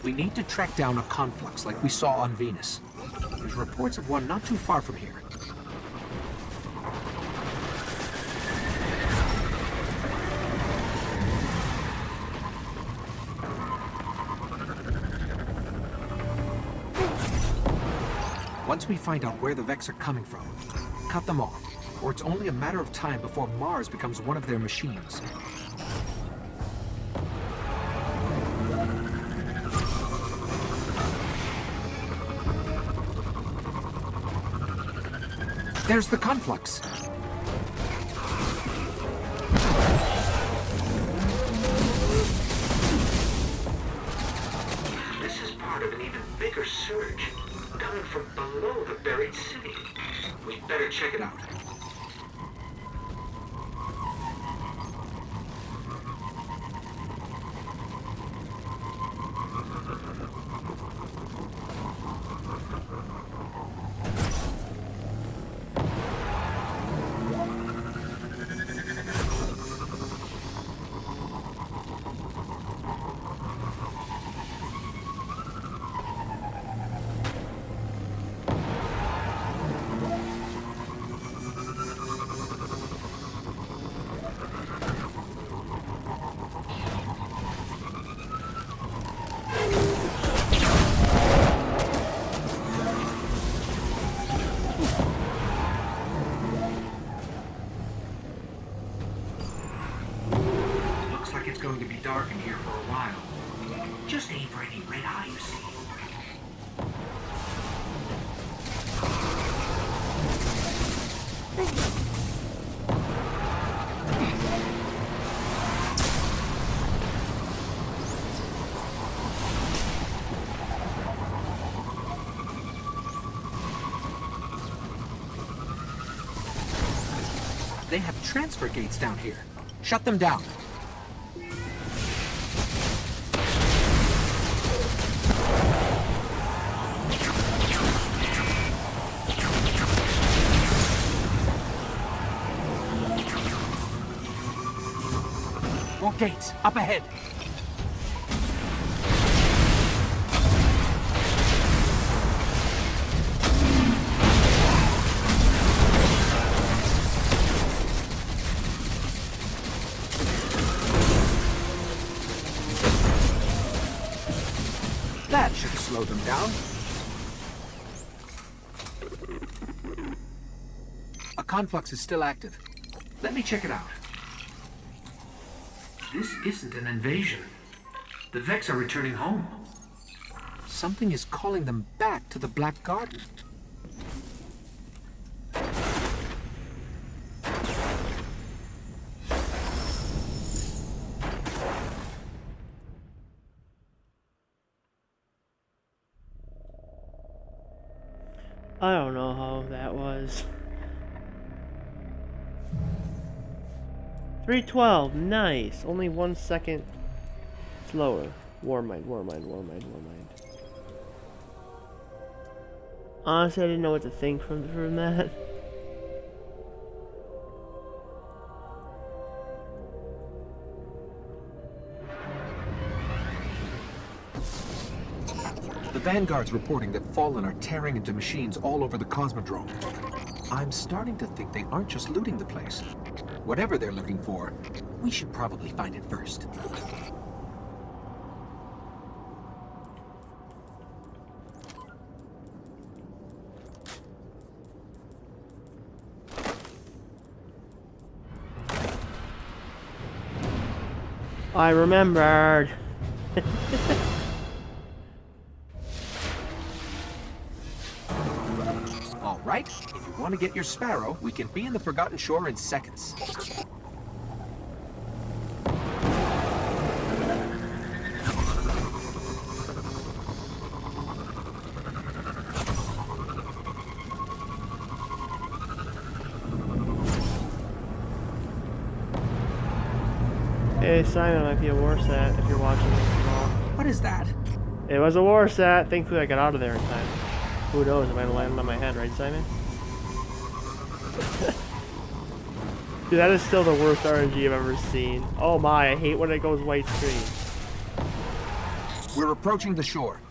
Speaker 2: We need to track down a conflux like we saw on Venus. There's reports of one not too far from here. Once we find out where the Vex are coming from, cut them off, or it's only a matter of time before Mars becomes one of their machines. There's the conflux.
Speaker 3: This is part of an even bigger surge, coming from below the buried city. We'd better check it out. Just aim for any red eye you see.
Speaker 2: They have transfer gates down here. Shut them down. More gates, up ahead. That should slow them down. A conflux is still active.
Speaker 3: Let me check it out. This isn't an invasion. The Vex are returning home.
Speaker 2: Something is calling them back to the Black Garden.
Speaker 1: I don't know how that was. 312, nice. Only 1 second slower. Warmind. Honestly, I didn't know what to think from that.
Speaker 2: The Vanguard's reporting that Fallen are tearing into machines all over the Cosmodrome. I'm starting to think they aren't just looting the place. Whatever they're looking for, we should probably find it first.
Speaker 1: I remembered.
Speaker 2: All right, if you want to get your Sparrow, we can be in the Forgotten Shore in seconds.
Speaker 1: Hey, Simon might be a war sat if you're watching this at all.
Speaker 2: What is that?
Speaker 1: It was a war sat. Thankfully, I got out of there in time. Who knows? It might have landed on my head, right, Simon? Dude, that is still the worst RNG I've ever seen. Oh my, I hate when it goes white screen.
Speaker 2: We're approaching the shore.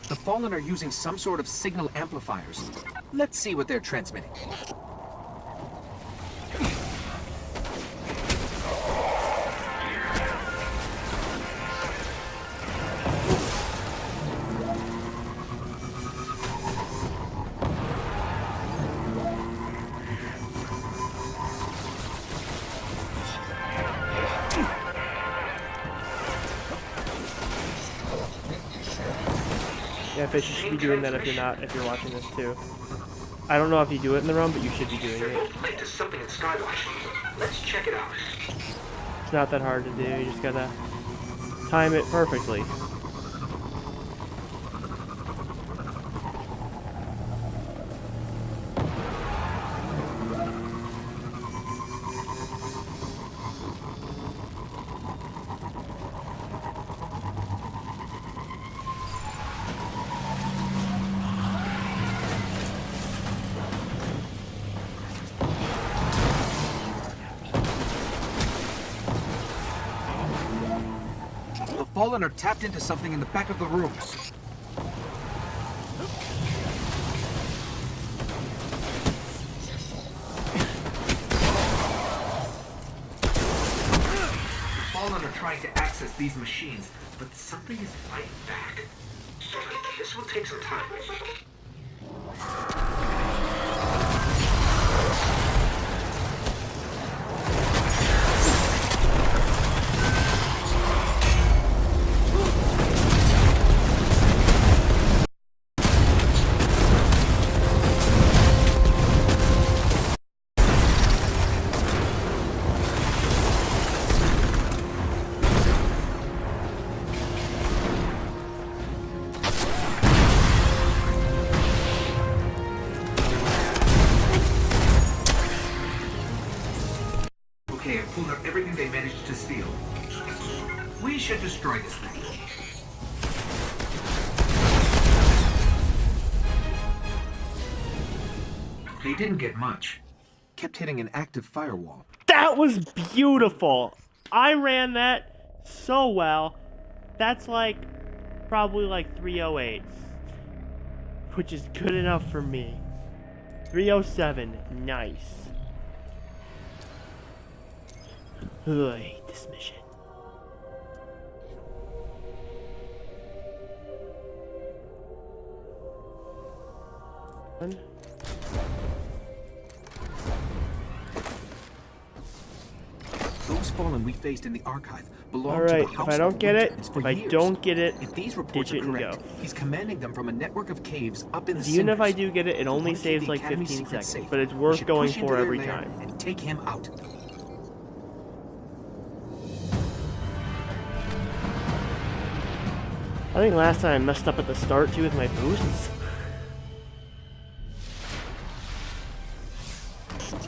Speaker 2: The Fallen are using some sort of signal amplifiers. Let's see what they're transmitting.
Speaker 1: Yeah, Fish, you should be doing that if you're watching this too. I don't know if you do it in the room, but you should be doing
Speaker 3: They're
Speaker 1: it.
Speaker 3: both linked to something in Skywatch. Let's check it out.
Speaker 1: It's not that hard to do, you just gotta time it perfectly.
Speaker 2: The Fallen are tapped into something in the back of the room.
Speaker 3: The Fallen are trying to access these machines, but something is fighting back. This will take some time. everything they managed to steal. We should destroy this thing. They didn't get much.
Speaker 2: Kept hitting an active firewall.
Speaker 1: That was beautiful. I ran that so well. That's like probably like 308, which is good enough for me. 307, nice. Ugh, I hate this mission.
Speaker 2: Those fallen we faced in the archive belong
Speaker 1: All
Speaker 2: to
Speaker 1: right,
Speaker 2: the
Speaker 1: if
Speaker 2: House
Speaker 1: I
Speaker 2: of
Speaker 1: don't get
Speaker 2: Winter.
Speaker 1: it,
Speaker 2: It's for
Speaker 1: if I
Speaker 2: years.
Speaker 1: don't get it,
Speaker 2: If these reports
Speaker 1: ditch
Speaker 2: are
Speaker 1: it and
Speaker 2: correct,
Speaker 1: go.
Speaker 2: he's commanding them from a network of caves up in the
Speaker 1: Even if I
Speaker 2: cinders.
Speaker 1: do get it, it
Speaker 2: We
Speaker 1: only
Speaker 2: want to keep
Speaker 1: saves
Speaker 2: the
Speaker 1: like
Speaker 2: Academy
Speaker 1: 15
Speaker 2: secrets
Speaker 1: seconds,
Speaker 2: safe.
Speaker 1: but it's
Speaker 2: We
Speaker 1: worth
Speaker 2: should
Speaker 1: going
Speaker 2: push into
Speaker 1: for
Speaker 2: their
Speaker 1: every
Speaker 2: lair
Speaker 1: time.
Speaker 2: and take him out.
Speaker 1: I think last time I messed up at the start too with my boosts.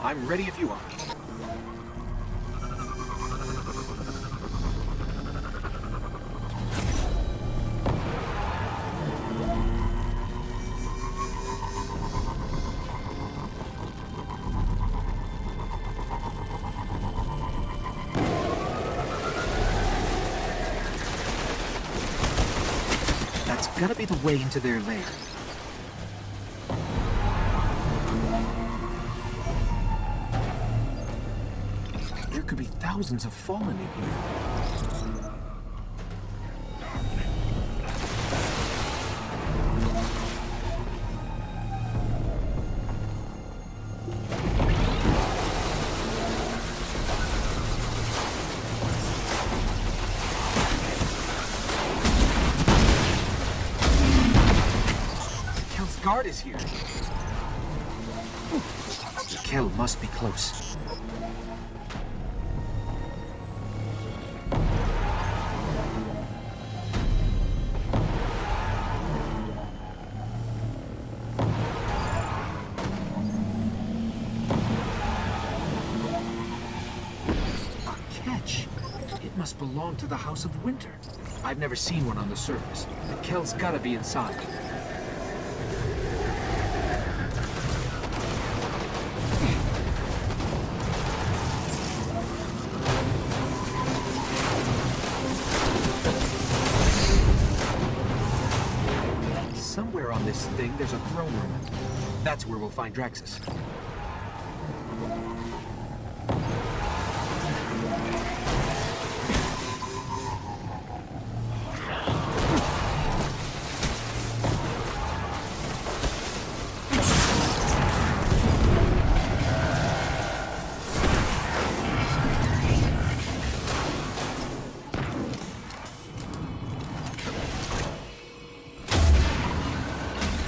Speaker 2: I'm ready if you are. That's gotta be the way into their lair. There could be thousands of fallen in here. Count's guard is here. The Kell must be close. Must belong to the House of Winter. I've never seen one on the surface. The Kell's gotta be inside. Somewhere on this thing, there's a throne room. That's where we'll find Draxus.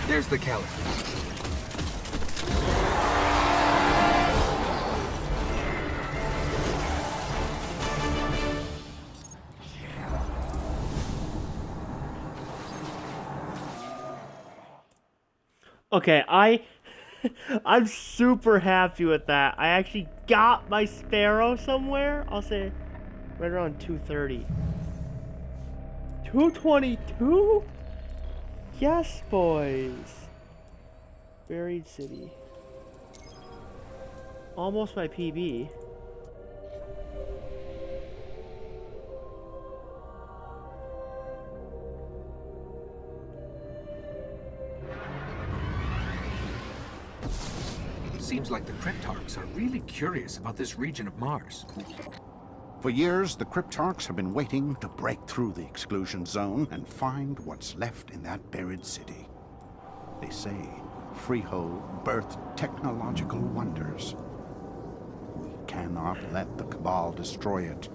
Speaker 2: There's the Caliph.
Speaker 1: Okay, I'm super happy with that. I actually got my Sparrow somewhere. I'll say right around 230. 222? Yes, boys. Buried City. Almost my PB.
Speaker 2: Seems like the Cryptarchs are really curious about this region of Mars.
Speaker 4: For years, the Cryptarchs have been waiting to break through the exclusion zone and find what's left in that buried city. They say Freehold birthed technological wonders. We cannot let the Cabal destroy it.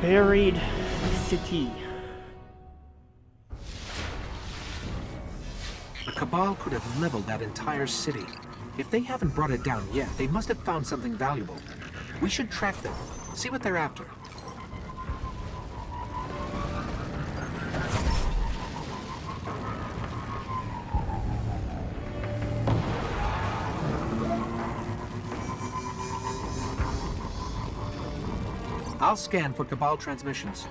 Speaker 1: Buried City.
Speaker 2: The Cabal could have leveled that entire city. If they haven't brought it down yet, they must have found something valuable. We should track them, see what they're after. I'll scan for Cabal transmissions.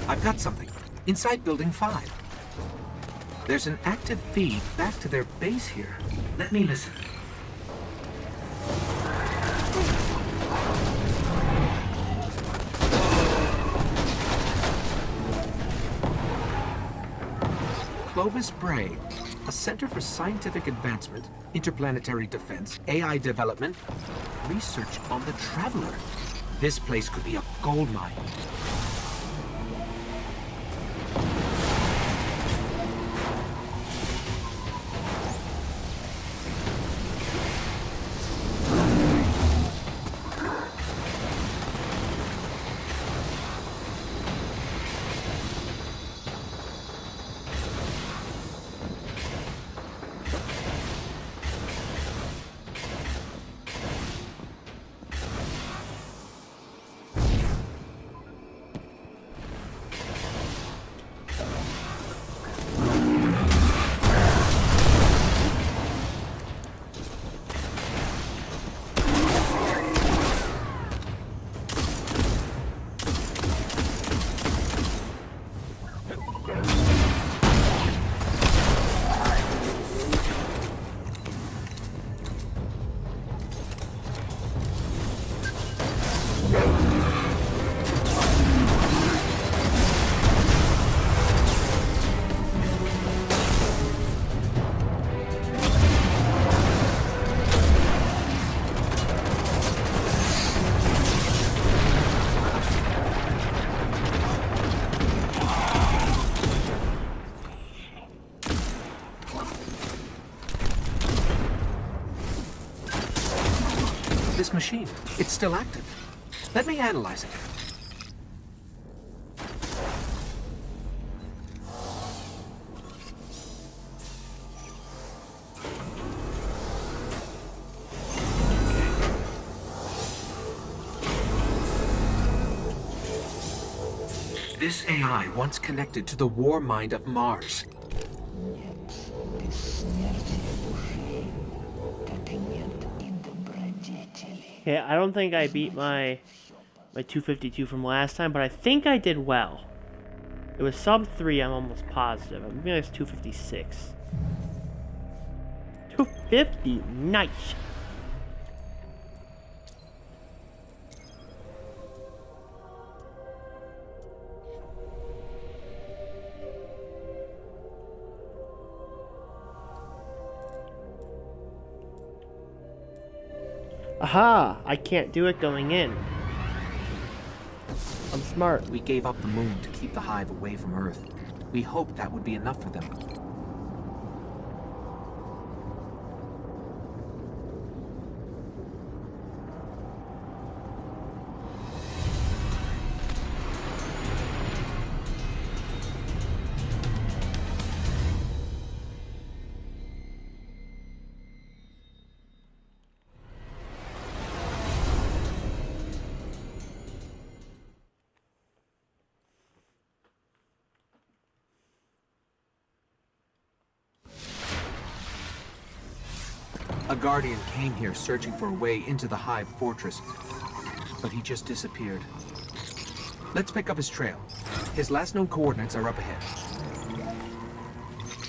Speaker 2: I've got something. Inside Building 5. There's an active feed back to their base here.
Speaker 3: Let me listen.
Speaker 2: Clovis Bray, a center for scientific advancement, interplanetary defense, AI development, research on the Traveler. This place could be a gold mine. This machine, it's still active. Let me analyze it. This AI once connected to the war mind of Mars.
Speaker 1: Okay, I don't think I beat my 252 from last time, but I think I did well. It was sub 3, I'm almost positive. I'm maybe it's 256. 250, nice. Aha! I can't do it going in. I'm smart.
Speaker 2: We gave up the moon to keep the hive away from Earth. We hoped that would be enough for them. A Guardian came here searching for a way into the Hive fortress, but he just disappeared. Let's pick up his trail. His last known coordinates are up ahead.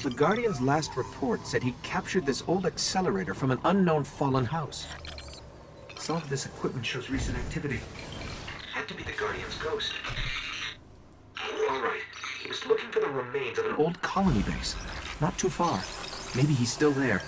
Speaker 2: The Guardian's last report said he captured this old accelerator from an unknown fallen house.
Speaker 3: Some of this equipment shows recent activity. Had to be the Guardian's ghost.
Speaker 2: All right, he was looking for the remains of an old colony base. Not too far. Maybe he's still there.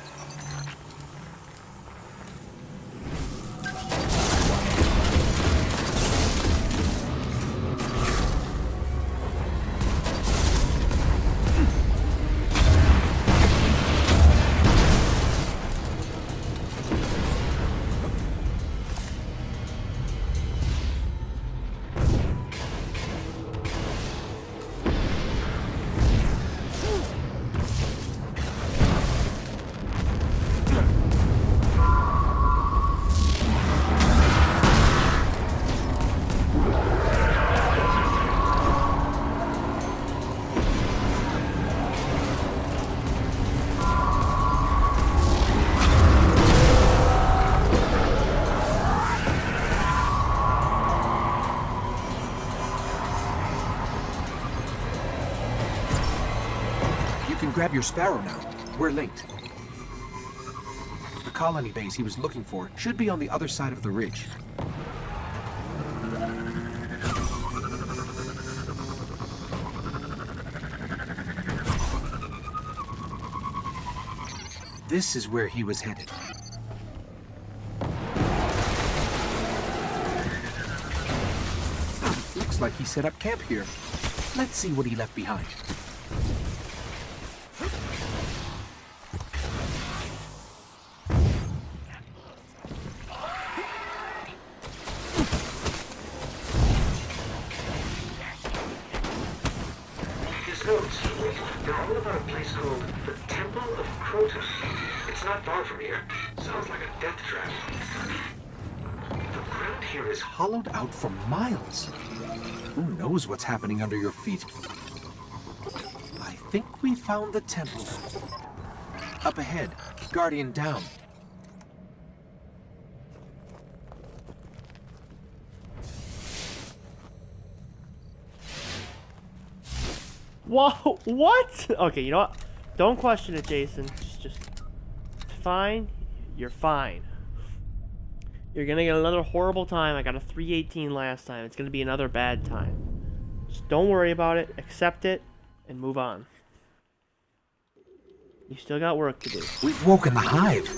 Speaker 2: grab your Sparrow now. We're linked. The colony base he was looking for should be on the other side of the ridge. This is where he was headed. Looks like he set up camp here. Let's see what he left behind.
Speaker 3: His notes. They're all about a place called the Temple of Crota. It's not far from here. Sounds like a death trap.
Speaker 2: The ground here is hollowed out for miles. Who knows what's happening under your feet? I think we found the temple. Up ahead, Guardian down.
Speaker 1: Whoa, what? Okay, you know what? Don't question it, Jason. Just fine. You're fine. You're gonna get another horrible time. I got a 318 last time. It's gonna be another bad time. Just don't worry about it. Accept it and move on. You still got work to do.
Speaker 2: We've woken the hive.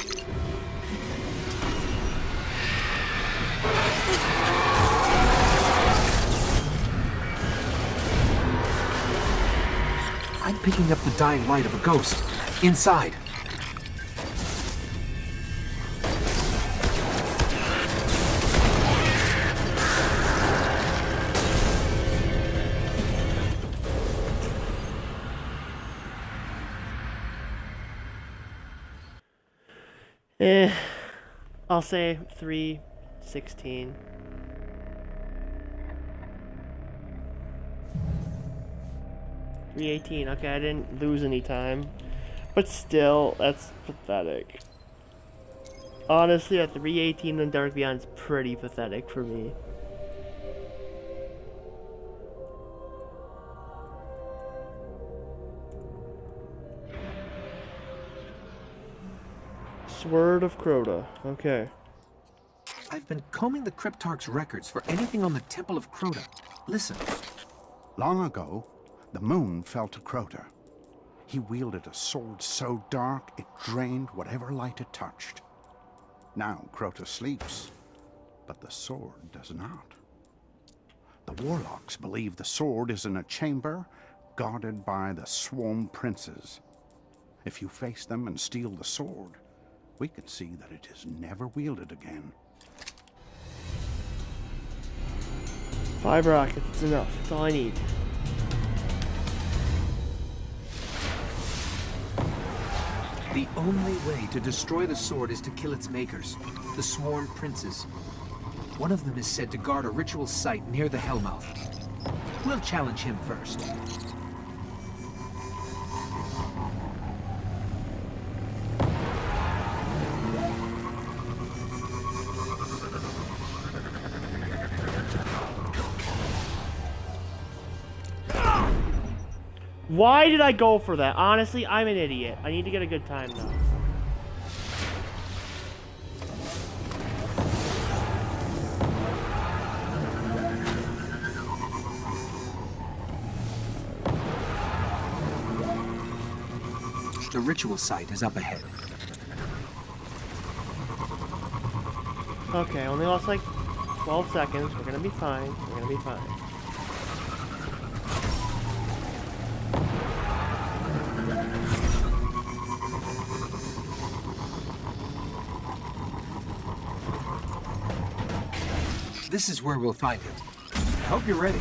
Speaker 2: I'm picking up the dying light of a ghost. Inside.
Speaker 1: I'll say 3:16. .318. Okay, I didn't lose any time, but still, that's pathetic. Honestly, at 3:18 in Dark Beyond is pretty pathetic for me. Sword of Crota. Okay.
Speaker 2: I've been combing the Cryptarch's records for anything on the Temple of Crota. Listen.
Speaker 4: Long ago, the moon fell to Crota. He wielded a sword so dark it drained whatever light it touched. Now Crota sleeps, but the sword does not. The warlocks believe the sword is in a chamber guarded by the Swarm Princes. If you face them and steal the sword, we can see that it is never wielded again.
Speaker 1: 5 rockets, it's enough. That's all I need.
Speaker 2: The only way to destroy the sword is to kill its makers, the Swarm Princes. One of them is said to guard a ritual site near the Hellmouth. We'll challenge him first.
Speaker 1: Why did I go for that? Honestly, I'm an idiot. I need to get a good time now.
Speaker 2: The ritual site is up ahead.
Speaker 1: Okay, only lost like 12 seconds. We're gonna be fine. We're gonna be fine.
Speaker 2: This is where we'll find him. I hope you're ready.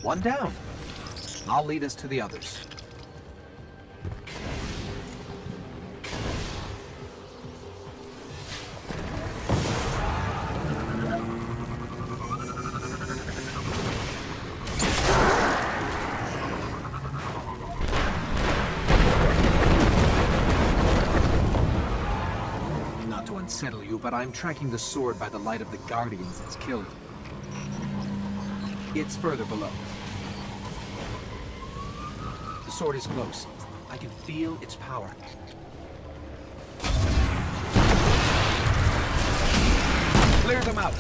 Speaker 2: One down. I'll lead us to the others. unsettle you, but I'm tracking the sword by the light of the Guardians it's killed. It's further below. The sword is close. I can feel its power. Clear them out.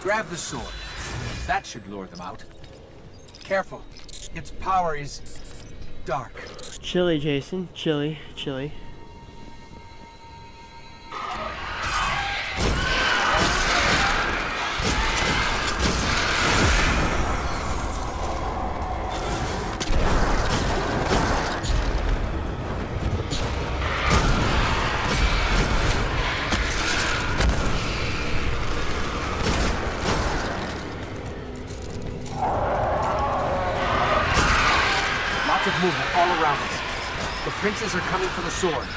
Speaker 2: Grab the sword. That should lure them out. Careful. Its power is dark.
Speaker 1: Chilly, Jason. Chilly.
Speaker 2: Lots of movement all around us. The princes are coming for the sword.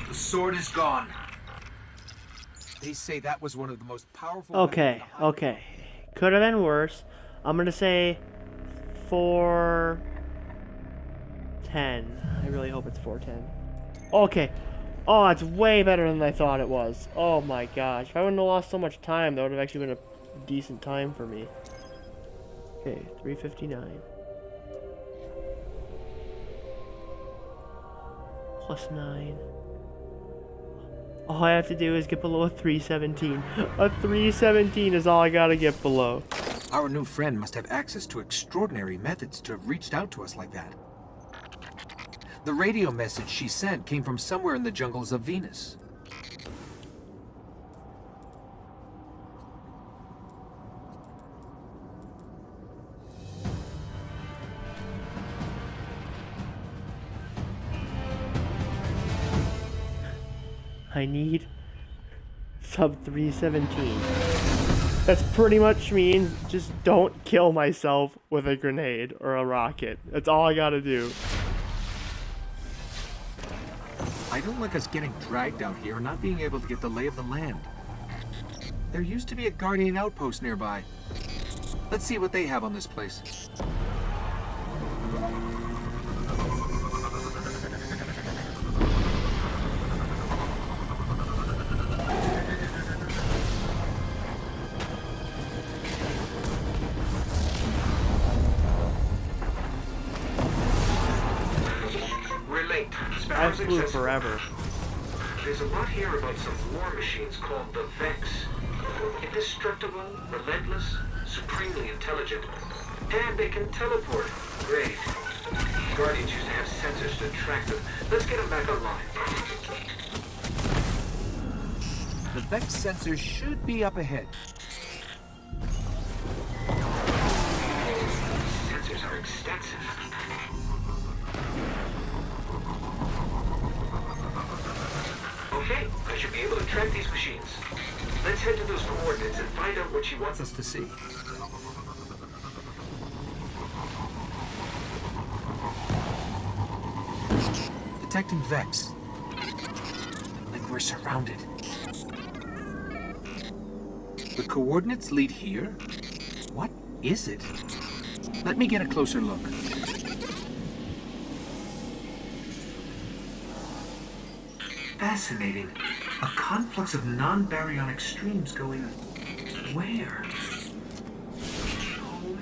Speaker 3: The sword is gone.
Speaker 2: They say that was one of the most powerful...
Speaker 1: Okay. Could have been worse. I'm gonna say 410. I really hope it's 410. Okay. Oh, it's way better than I thought it was. Oh my gosh. If I wouldn't have lost so much time, that would have actually been a decent time for me. Okay, 359. Plus 9. All I have to do is get below a 317. A 317 is all I gotta get below.
Speaker 2: Our new friend must have access to extraordinary methods to have reached out to us like that. The radio message she sent came from somewhere in the jungles of Venus.
Speaker 1: I need sub 317. That's pretty much means just don't kill myself with a grenade or a rocket. That's all I gotta do.
Speaker 2: I don't like us getting dragged out here and not being able to get the lay of the land. There used to be a Guardian outpost nearby. Let's see what they have on this place.
Speaker 1: I flew forever.
Speaker 3: There's a lot here about some war machines called the Vex. Indestructible, relentless, supremely intelligent. And they can teleport. Great. Guardians used to have sensors to track them. Let's get them back online.
Speaker 2: The Vex sensors should be up ahead.
Speaker 3: Sensors are extensive. Okay, I should be able to track these machines. Let's head to those coordinates and find out what she wants us to see.
Speaker 2: Detecting Vex. Like we're surrounded. The coordinates lead here? What is it? Let me get a closer look.
Speaker 3: Fascinating. A conflux of non-baryonic streams going where?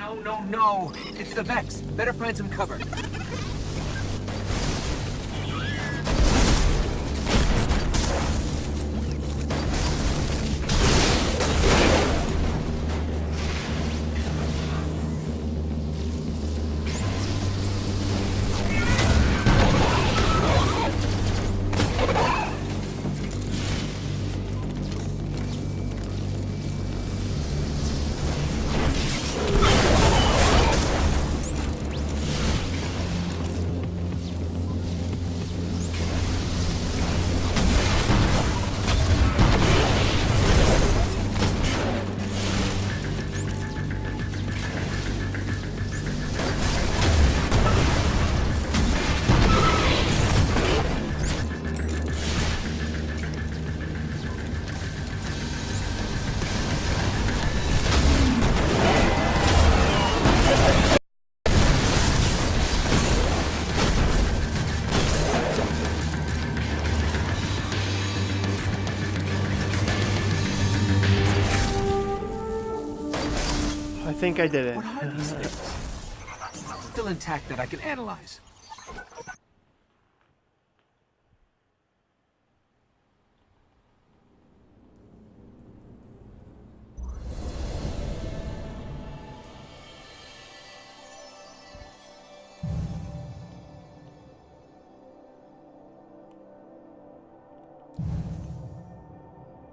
Speaker 2: No, no, no! It's the Vex. Better find some cover.
Speaker 1: I think I did it.
Speaker 2: What are these things? Still intact that I can analyze.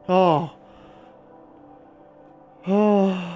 Speaker 1: Oh. Oh.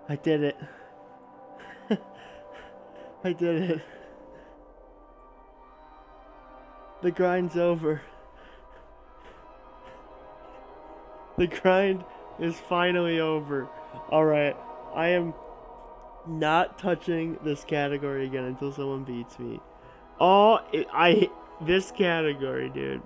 Speaker 1: I did it. I did it. The grind's over. The grind is finally over. Alright, I am not touching this category again until someone beats me. This category, dude.